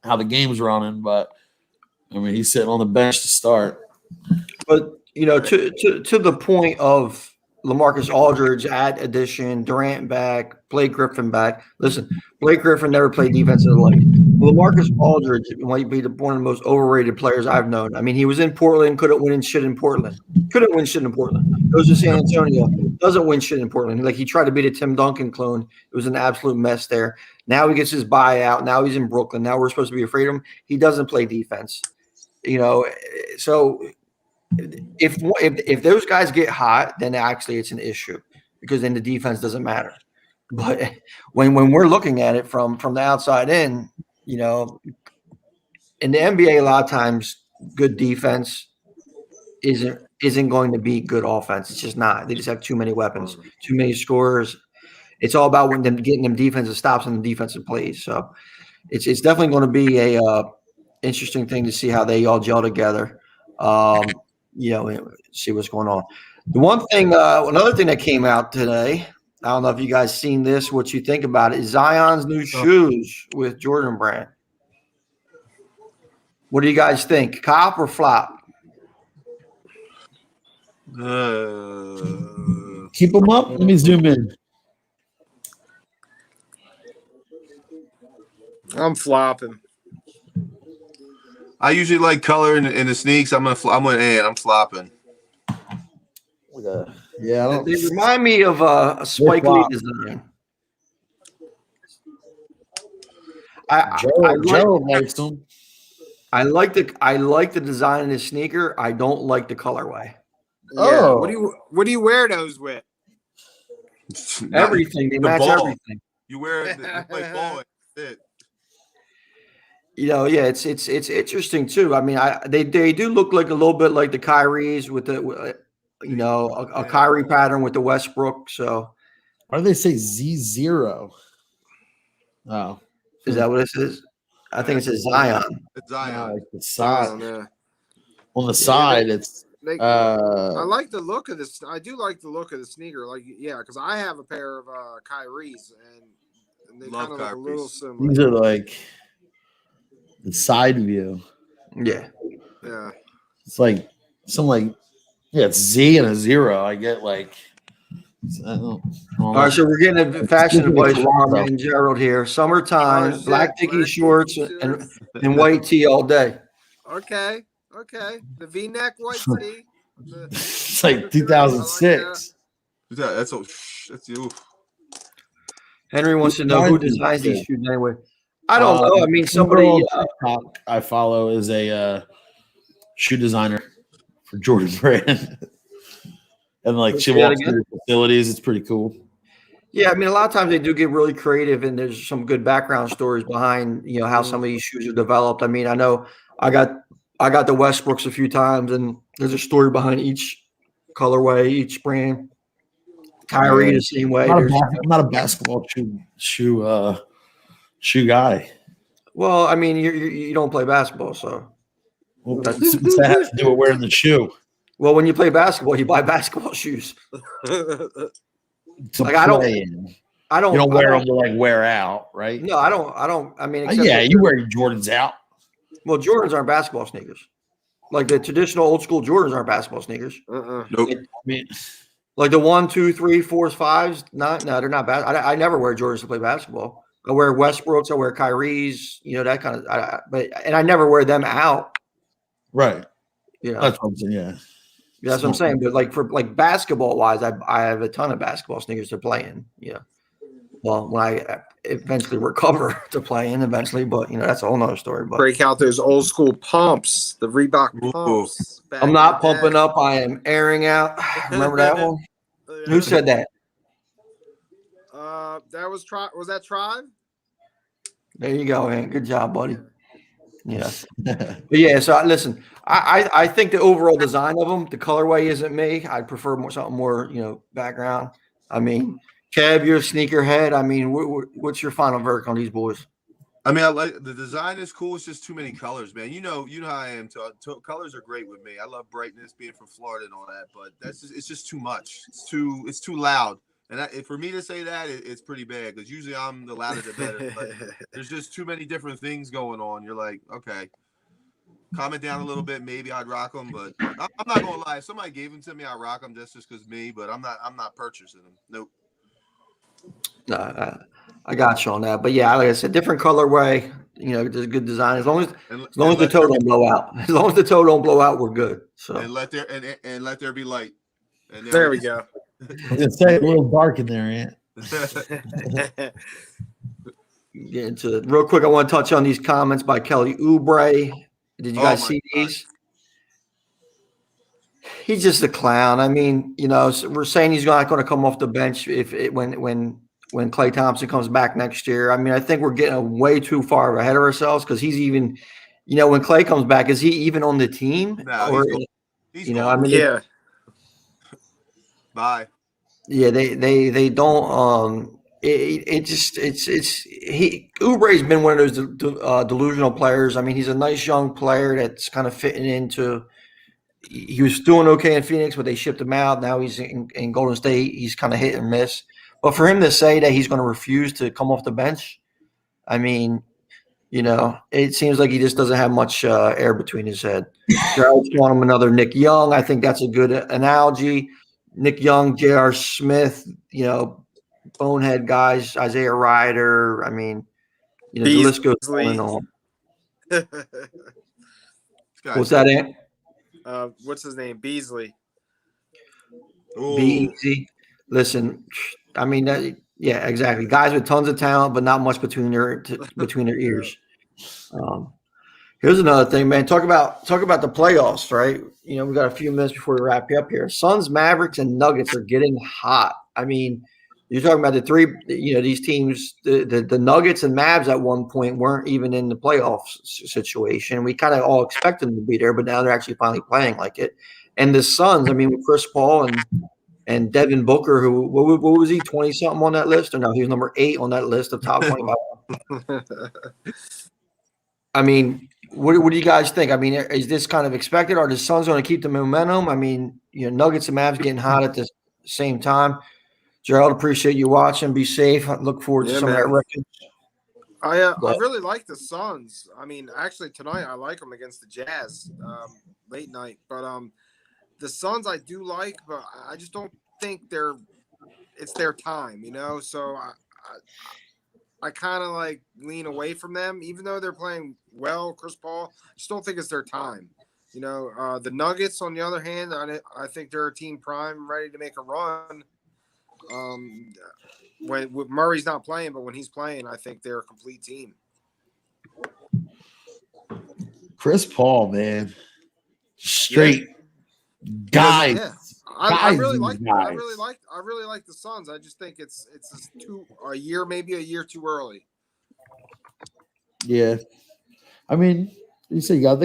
how the game's running. But I mean, he's sitting on the bench to start. But to the point of LaMarcus Aldridge addition, Durant back, Blake Griffin back. Listen, Blake Griffin never played defense in the league. LaMarcus Aldridge might be one of the most overrated players I've known. I mean, he was in Portland, couldn't win shit in Portland. Goes to San Antonio, doesn't win shit in Portland. Like he tried to be the Tim Duncan clone. It was an absolute mess there. Now he gets his buyout. Now he's in Brooklyn. Now we're supposed to be afraid of him. He doesn't play defense. So if those guys get hot, then actually it's an issue because then the defense doesn't matter. But when we're looking at it from the outside in, in the NBA, a lot of times good defense isn't going to be good offense. It's just not. They just have too many weapons, too many scorers. It's all about getting them defensive stops and the defensive plays. So it's definitely going to be a interesting thing to see how they all gel together. See what's going on. The one thing, another thing that came out today, I don't know if you guys seen this, what you think about it, is Zion's new shoes with Jordan brand. What do you guys think? Cop or flop? Keep them up. Let me zoom in. I'm flopping. I usually like color in the sneaks. I'm flopping. Yeah, I don't. They remind me of a Spike Lee design. Gerald likes them. I like the design of the sneaker. I don't like the colorway. Yeah. What do you wear those with? Everything. They match ball. everything. You wear it, you play ball. That's it. It's interesting too. I mean, they do look like a little bit like the Kyries with a Kyrie pattern with the Westbrook. So, Why do they say Z0? Oh, is that what it says? I think it says Zion. It's Zion. like the side. Yeah. On the side, it's I like the look of this. I do like the look of the sneaker. Because I have a pair of Kyrie's and they Love kind of look a little Kyrie's. similar. these are like the side view. Yeah. Yeah. It's like it's Z and a 0. I get like. I don't All right, so we're getting a fashion advice from our man Gerald here. Summertime, Oh, shit. black Dickie Black shorts Dickie and white tee all day. Okay. The V-neck white tee. It's like 2006. That's you. Henry wants to know who designs these shoes anyway. I don't know. I mean, somebody. TikTok I follow is a shoe designer for Jordan Brand, and like she walks through the facilities. It's pretty cool. Yeah, I mean, a lot of times they do get really creative, and there's some good background stories behind how some of these shoes are developed. I mean, I know I got the Westbrooks a few times, and there's a story behind each colorway, each brand. Kyrie the same way. I'm not a basketball shoe guy. Well, I mean, you don't play basketball, so. Well, what's that have to do with wearing the shoe? Well, when you play basketball, you buy basketball shoes. Like I don't. You don't wear them to like wear out, right? No, I don't. I mean, you wear your Jordans out. Well, Jordans aren't basketball sneakers. Like the traditional old school Jordans aren't basketball sneakers. Nope. I mean, like the 1, 2, 3, 4s, 5s. No, they're not bad. I never wear Jordans to play basketball. I wear Westbrooks. I wear Kyrie's. That kind of. But I never wear them out. Right. That's what I'm saying. That's what I'm saying. But like for like basketball wise, I have a ton of basketball sneakers to play in. Yeah. Well, when I eventually recover to play in eventually, but that's a whole nother story. But Break out those old school pumps, the Reebok pumps. I'm not pumping up. I am airing out. Remember that one? Who said that? That was that Tribe? There you go, man. Good job, buddy. Yeah. But yeah, so listen, I think the overall design of them, the colorway isn't me. I prefer something more, background. I mean, Kev, you're a sneakerhead. I mean, what's your final verdict on these boys? I mean, I like the design is cool. It's just too many colors, man. You know how I am. Colors are great with me. I love brightness, being from Florida and all that, but it's just too much. It's too loud. And for me to say that, it's pretty bad because usually I'm the louder the better. But there's just too many different things going on. You're like, okay, calm it down a little bit. Maybe I'd rock them, but I'm not gonna lie. If somebody gave them to me, I'd rock them just because me. But I'm not purchasing them. Nope. No, I got you on that. But yeah, like I said, different colorway. There's good design. As long as the toe don't blow out. As long as the toe don't blow out, we're good. So and let there be light. And there we go. It's a little dark in there, Ant. Get into it real quick. I want to touch on these comments by Kelly Oubre. Did you guys see these? He's just a clown. I mean, we're saying he's not going to come off the bench when Klay Thompson comes back next year. I mean, I think we're getting way too far ahead of ourselves because he's even, when Klay comes back, is he even on the team? No, he's gone. I mean, yeah. Bye. Yeah, they don't. Oubre's been one of those delusional players. I mean, he's a nice young player that's kind of fitting into. He was doing okay in Phoenix, but they shipped him out. Now he's in Golden State. He's kind of hit and miss. But for him to say that he's going to refuse to come off the bench, I mean, it seems like he just doesn't have much air between his head. Gerald's calling him another Nick Young. I think that's a good analogy. Nick Young, J.R. Smith, bonehead guys, Isaiah Ryder. I mean, the list goes on and on. What's that, Ant? What's his name? Beasley. Be easy. Listen, I mean, yeah, exactly. Guys with tons of talent, but not much between their ears. Here's another thing, man. Talk about the playoffs, right? We got a few minutes before we wrap you up here. Suns, Mavericks, and Nuggets are getting hot. I mean, you're talking about the three, these teams. The Nuggets and Mavs at one point weren't even in the playoffs situation. We kind of all expected them to be there, but now they're actually finally playing like it. And the Suns, I mean, with Chris Paul and Devin Booker, who what was he, 20-something on that list? Or no, he was number 8 on that list of top 25. I mean, what do you guys think? I mean, is this kind of expected? Are the Suns going to keep the momentum? I mean, Nuggets and Mavs getting hot at the same time. Gerald, appreciate you watching. Be safe. I look forward to some of that record. I really like the Suns. I mean, actually tonight I like them against the Jazz late night. But the Suns I do like, but I just don't think it's their time, So I kind of like lean away from them, even though they're playing well. Chris Paul, just don't think it's their time. The Nuggets, on the other hand, I think they're a team prime, ready to make a run. When Murray's not playing, but when he's playing, I think they're a complete team. Chris Paul, man, straight guys. Yeah. I really like the Suns. I just think it's a year too early. Yeah, I mean, they got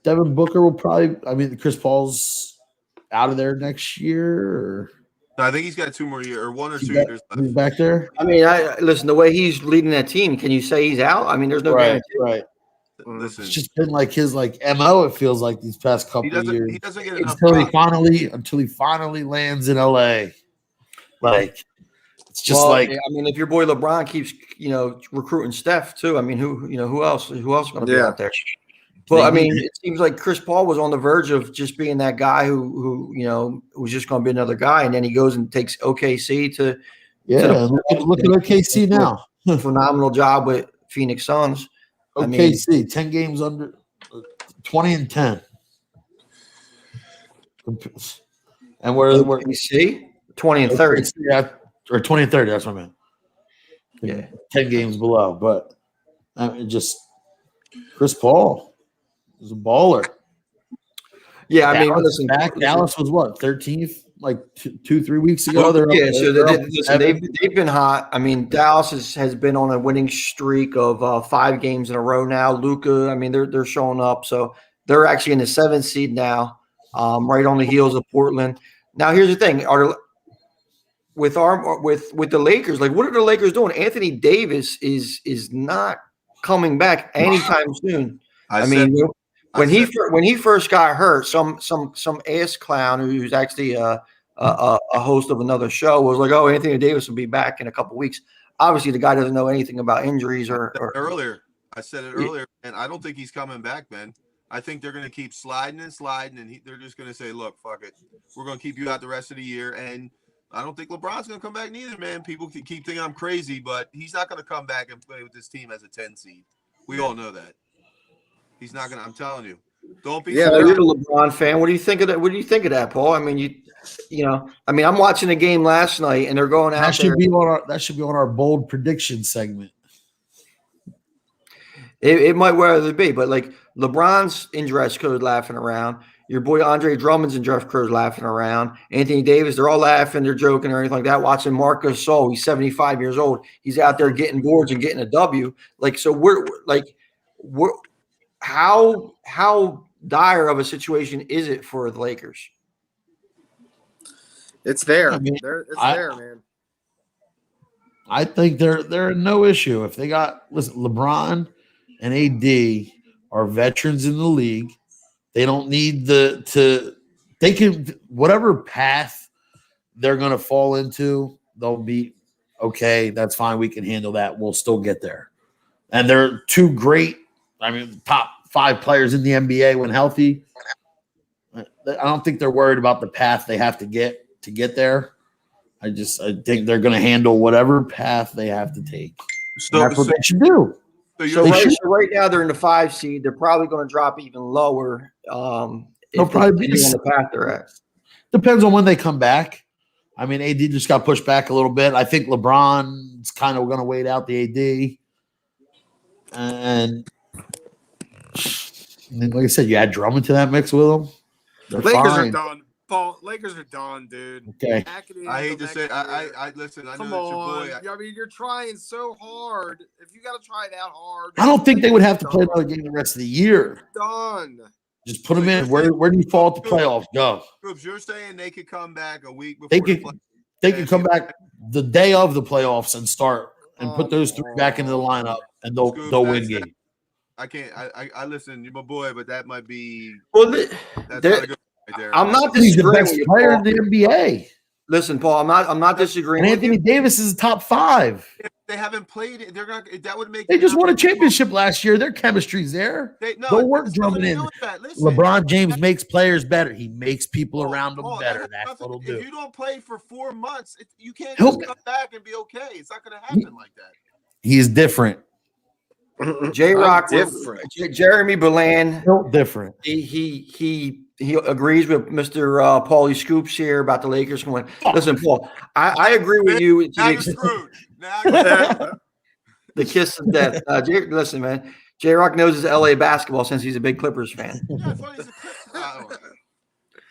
Devin Booker will probably. I mean, Chris Paul's out of there next year. Or no, I think he's got 2 more years or 1 or 2 years left. He's back there. I mean, listen. The way he's leading that team, can you say he's out? I mean, there's no guarantee. Right. Listen, it's just been like his MO. It feels like these past couple of years. He doesn't get enough until he finally lands in LA. Like it's just I mean, if your boy LeBron keeps recruiting Steph too, I mean, who else is going to be out there? Well, I mean, it seems like Chris Paul was on the verge of just being that guy who was just going to be another guy, and then he goes and takes OKC to look at OKC now. Phenomenal job with Phoenix Suns. OKC, 10 games under 20-10. And we're ABC 20 and 30. or 20 and 30. That's what I meant. Yeah. 10 games below, but just Chris Paul is a baller. Yeah, I mean, Dallas, listen, Dallas was what 13th, like 3 weeks ago. They've been hot. I mean, Dallas has been on a winning streak of 5 games in a row now. Luka, I mean, they're showing up, so they're actually in the 7th seed now, right on the heels of Portland. Now, here's the thing: with the Lakers, like, what are the Lakers doing? Anthony Davis is not coming back anytime soon. When he first got hurt, some ass clown who's actually a host of another show was like, "Oh, Anthony Davis will be back in a couple weeks." Obviously, the guy doesn't know anything about injuries I said it earlier, and I don't think he's coming back, man. I think they're going to keep sliding, and they're just going to say, "Look, fuck it, we're going to keep you out the rest of the year." And I don't think LeBron's going to come back neither, man. People keep thinking I'm crazy, but he's not going to come back and play with this team as a 10 seed. We all know that. He's not going to. I'm telling you. Don't be. Yeah, you're a LeBron fan. What do you think of that? What do you think of that, Paul? I mean, I'm watching a game last night, and they're going out there. That should be on our bold prediction segment. It might well be, but like LeBron's in dress code laughing around. Your boy Andre Drummond's in dress code laughing around. Anthony Davis, they're all laughing, they're joking or anything like that. Watching Marc Gasol, he's 75 years old. He's out there getting boards and getting a W. Like, so we're how dire of a situation is it for the Lakers? It's there. I mean, It's there, man. I think they're no issue if they got LeBron and AD are veterans in the league. They don't need they can whatever path they're going to fall into, they'll be okay. That's fine. We can handle that. We'll still get there. And they're 2 great, top 5 players in the NBA when healthy. I don't think they're worried about the path they have to get there. I think they're going to handle whatever path they have to take. So that's what they should do. So right now they're in the 5 seed. They're probably going to drop even lower. They'll probably be on the path they're at. Depends on when they come back. I mean, AD just got pushed back a little bit. I think LeBron's kind of going to wait out the AD. And like I said, you add Drummond to that mix with them. Lakers are done. Paul, Lakers are done, dude. Okay. I hate to say, I listen. I know that's your boy. I mean, you're trying so hard. If you got to try that hard, I don't think they would have to play another game the rest of the year. Done. Just put them in. Where do you fall at the playoffs? Go. Groups, you're saying they could come back a week before they could come back the day of the playoffs and start and put those 3 back into the lineup, and they'll win games. I can't. I listen. You're my boy, but that might be. Well, that's not a good. I'm not disagreeing with you, player Paul. in the NBA. Listen, Paul, I'm not disagreeing. And Anthony Davis is top 5. If they haven't played it, they're not. That would make. They just won a championship last year. Their chemistry's there. They'll work Drummond in. LeBron James makes players better. He makes people around him better. That's what he'll do. If you don't play for 4 months, you can't just come back and be okay. It's not going to happen like that. He's different. J-Rock, Jeremy Berland, different. He agrees with Mr. Paulie Scoops here about the Lakers going. Listen, Paul, I agree with you. Now you're screwed. The kiss of death. Listen, man. J-Rock knows his LA basketball since he's a big Clippers fan.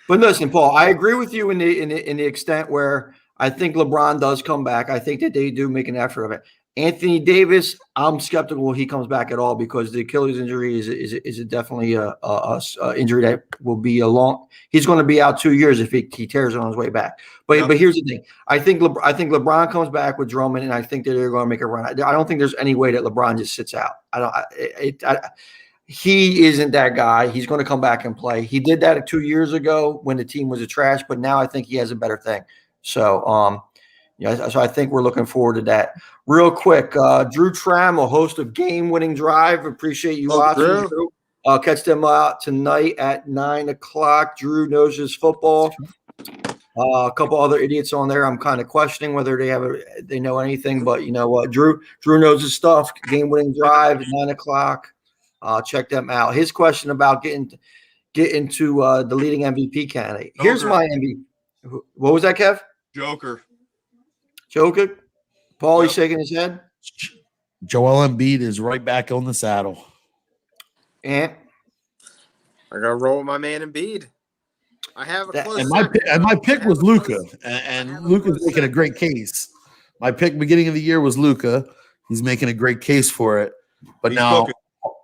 But listen, Paul, I agree with you in the extent where I think LeBron does come back. I think that they do make an effort of it. Anthony Davis, I'm skeptical he comes back at all because the Achilles injury is definitely a injury that will be a long. He's going to be out 2 years if he tears it on his way back. But here's the thing: I think LeBron comes back with Drummond, and I think that they're going to make a run. I don't think there's any way that LeBron just sits out. He isn't that guy. He's going to come back and play. He did that 2 years ago when the team was a trash, but now I think he has a better thing. So, so I think we're looking forward to that. Real quick, Drew Trammell, host of Game Winning Drive. Appreciate you watching. Drew. Catch them out tonight at 9:00. Drew knows his football. A couple other idiots on there. I'm kind of questioning whether they know anything, but you know what? Drew knows his stuff. Game Winning Drive at 9:00. Check them out. His question about getting get into the leading MVP candidate. Here's Joker. my MVP. What was that, Kev? Joker. Joker? Paul, he's Yep. shaking his head. Joel Embiid is right back on the saddle. And I got to roll with my man Embiid. I have a close And my second, pick I was have a Luca, close- and have a Luca's close making a great case. My pick beginning of the year was Luca. He's making a great case for it. But He's now, cooking.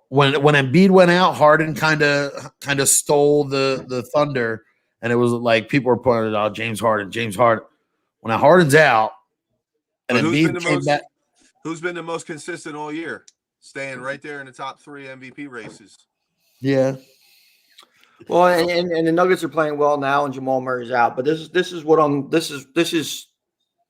when Embiid went out, Harden kind of stole the thunder, and it was like people were pointing out James Harden. When Harden's out, and But Embiid who's been the most consistent all year? Staying right there in the top 3 MVP races. yeah. well, and the Nuggets are playing well now, and Jamal Murray's out. But this is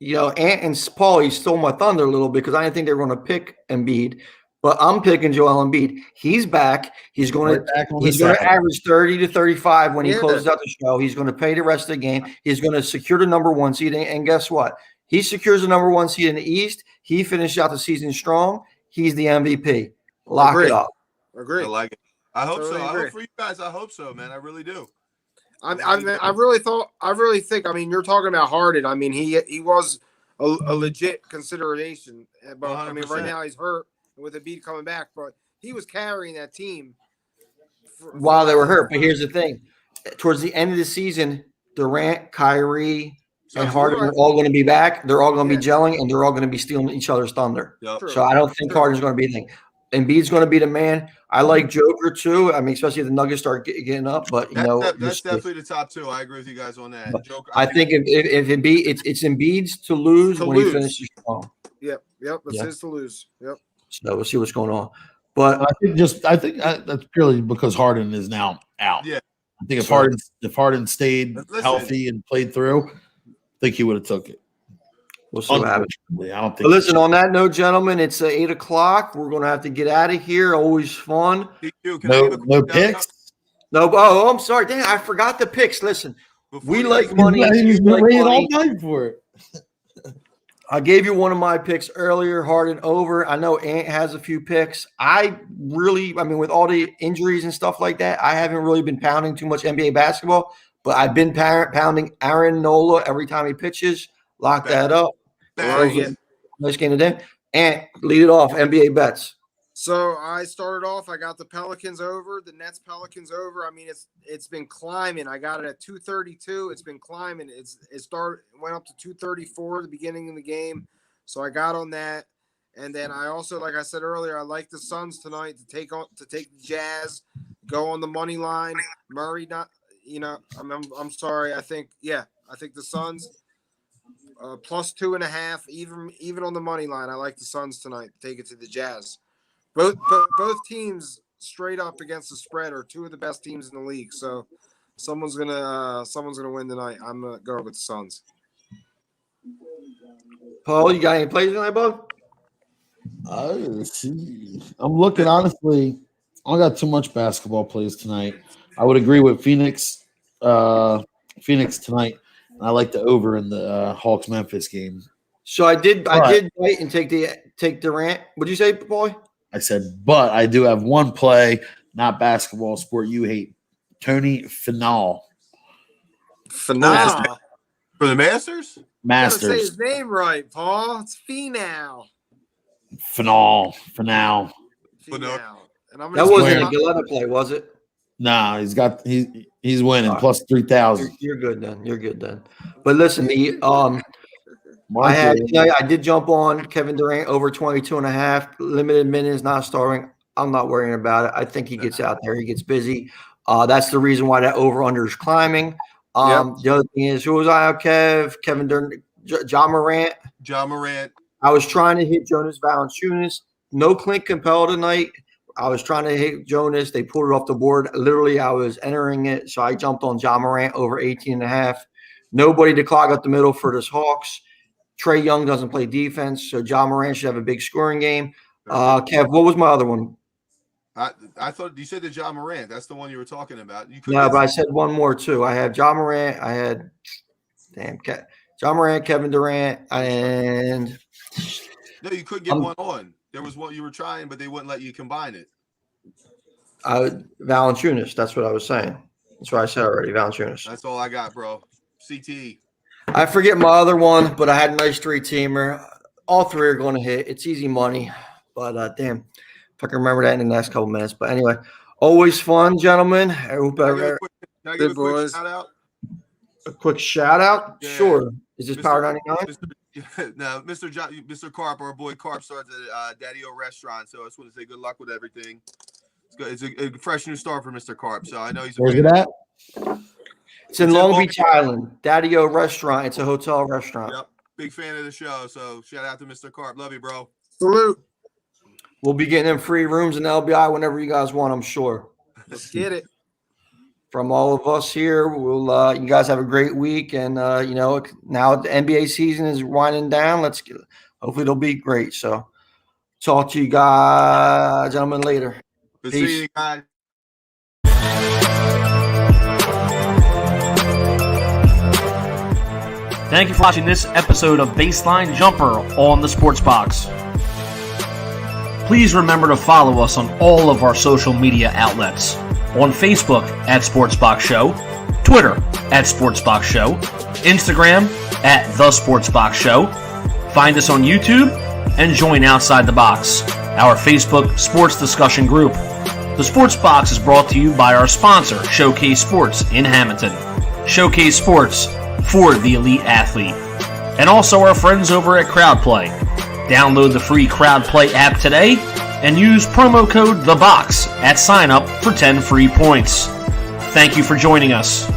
Ant and Paul, he stole my thunder a little bit because I didn't think they were going to pick Embiid, but I'm picking Joel Embiid. He's back. He's going to average 30 to 35 when he closes out the show. He's going to play the rest of the game. He's going to secure the number 1 seed, and guess what? He secures the number 1 seed in the East. He finished out the season strong. He's the MVP. Lock it up. Agree. I like it. I hope Totally so. I agree. hope for you guys. I hope so, man. I really do. I really think. I mean, you're talking about Harden. I mean, he was a legit consideration, but I mean, right 100%. now he's hurt with Embiid coming back, but he was carrying that team While they were hurt. But here's the thing. Towards the end of the season, Durant, Kyrie, and Harden are all going to be back. They're all going to be gelling, and they're all going to be stealing each other's thunder. Yep. True. So I don't think Harden's going to be the thing. Embiid's going to be the man. I like Joker too. I mean, especially if the Nuggets start getting up. But That's definitely the top 2. I agree with you guys on that. Joker. I think if Embiid, it's Embiid's to lose when he finishes strong. Yep. It's his to lose. Yep. So we'll see what's going on. But I think that's purely because Harden is now out. Yeah. I think if Harden stayed healthy and played through, I think he would have took it. we'll see what happens. I don't think. But listen, on that note, gentlemen, it's 8 o'clock. We're going to have to get out of here. Always fun. No picks. No, oh, I'm sorry. Dang, I forgot the picks. Listen, we like money. He's You been like waiting all money. night for it. I gave you one of my picks earlier, Harden over. I know Ant has a few picks. With all the injuries and stuff like that, I haven't really been pounding too much NBA basketball, but I've been pounding Aaron Nola every time he pitches. Lock that up. Nice game today. And lead it off, NBA bets. So I started off. I got the Pelicans over, the Nets Pelicans over. I mean, it's been climbing. I got it at 232. It's been climbing. It went up to 234 at the beginning of the game. So I got on that. And then I also, like I said earlier, I like the Suns tonight to take the Jazz, go on the money line. Murray, I'm sorry. I think the Suns plus 2.5, even on the money line. I like the Suns tonight. Take it to the Jazz. Both teams straight up against the spread are 2 of the best teams in the league. So someone's gonna win tonight. I'm gonna go with the Suns. Paul, you got any plays tonight, bud? Let's see. I'm looking honestly. I don't got too much basketball plays tonight. I would agree with Phoenix tonight. I like the over in the Hawks Memphis game. So I did bite and take Durant. What'd you say, boy? I said, but I do have one play, not basketball, sport you hate. Tony Finau. Finau. For the Masters? You gotta Masters. say his name right, Paul. It's Finau. Finau. Finau. And I'm That wasn't a Galetta play, was it? Nah, he's winning plus 3,000. You're good then. But listen, I did jump on Kevin Durant over 22.5 limited minutes, not starting. I'm not worrying about it. I think he gets out there. He gets busy. That's the reason why that over under is climbing. The other thing is, who was I out, Kev? Kevin Durant, John Morant. I was trying to hit Jonas Valanciunas. No Clint Capella tonight. I was trying to hit Jonas. They pulled it off the board. Literally, I was entering it. So I jumped on John Morant over 18.5. Nobody to clog up the middle for this Hawks. Trae Young doesn't play defense. So John Morant should have a big scoring game. Kev, what was my other one? I thought you said the John Morant. That's the one you were talking about. No, but I said one more too. I had John Morant. I had John Morant, Kevin Durant, and no, you couldn't get one on. There was one you were trying, but they wouldn't let you combine it. Valanciunas. That's what I was saying. That's what I said already, Valanciunas. That's all I got, bro. CTE. I forget my other one, but I had a nice 3-teamer. All three are going to hit. It's easy money. But, damn, if I can remember that in the next couple minutes. But, anyway, always fun, gentlemen. I hope Can I give a quick boys. shout out? a quick shout-out. Yeah. Sure. Is this Power 99? No, Mr. Carp, our boy Carp starts at Daddy-O Restaurant. So I just want to say good luck with everything. It's a fresh new start for Mr. Carp. So I know he's a Where's fan. it at? It's in Long Beach Island. Daddy-O Restaurant. It's a hotel restaurant. Yep. Big fan of the show. So shout out to Mr. Carp. Love you, bro. Salute. We'll be getting in free rooms in LBI whenever you guys want, I'm sure. Let's get it. From all of us here, we'll you guys have a great week. And, now the NBA season is winding down. Hopefully it'll be great. So talk to you guys, gentlemen, later. Good Peace. seeing you guys. Thank you for watching this episode of Baseline Jumper on the Sports Box. Please remember to follow us on all of our social media outlets. On Facebook at Sportsbox Show, Twitter at Sportsbox Show, Instagram at The Sportsbox Show. Find us on YouTube and join Outside the Box, our Facebook sports discussion group. The Sports Box is brought to you by our sponsor, Showcase Sports in Hamilton. Showcase Sports for the elite athlete. And also our friends over at CrowdPlay. Download the free CrowdPlay app today and use promo code THEBOX at sign up for 10 free points. Thank you for joining us.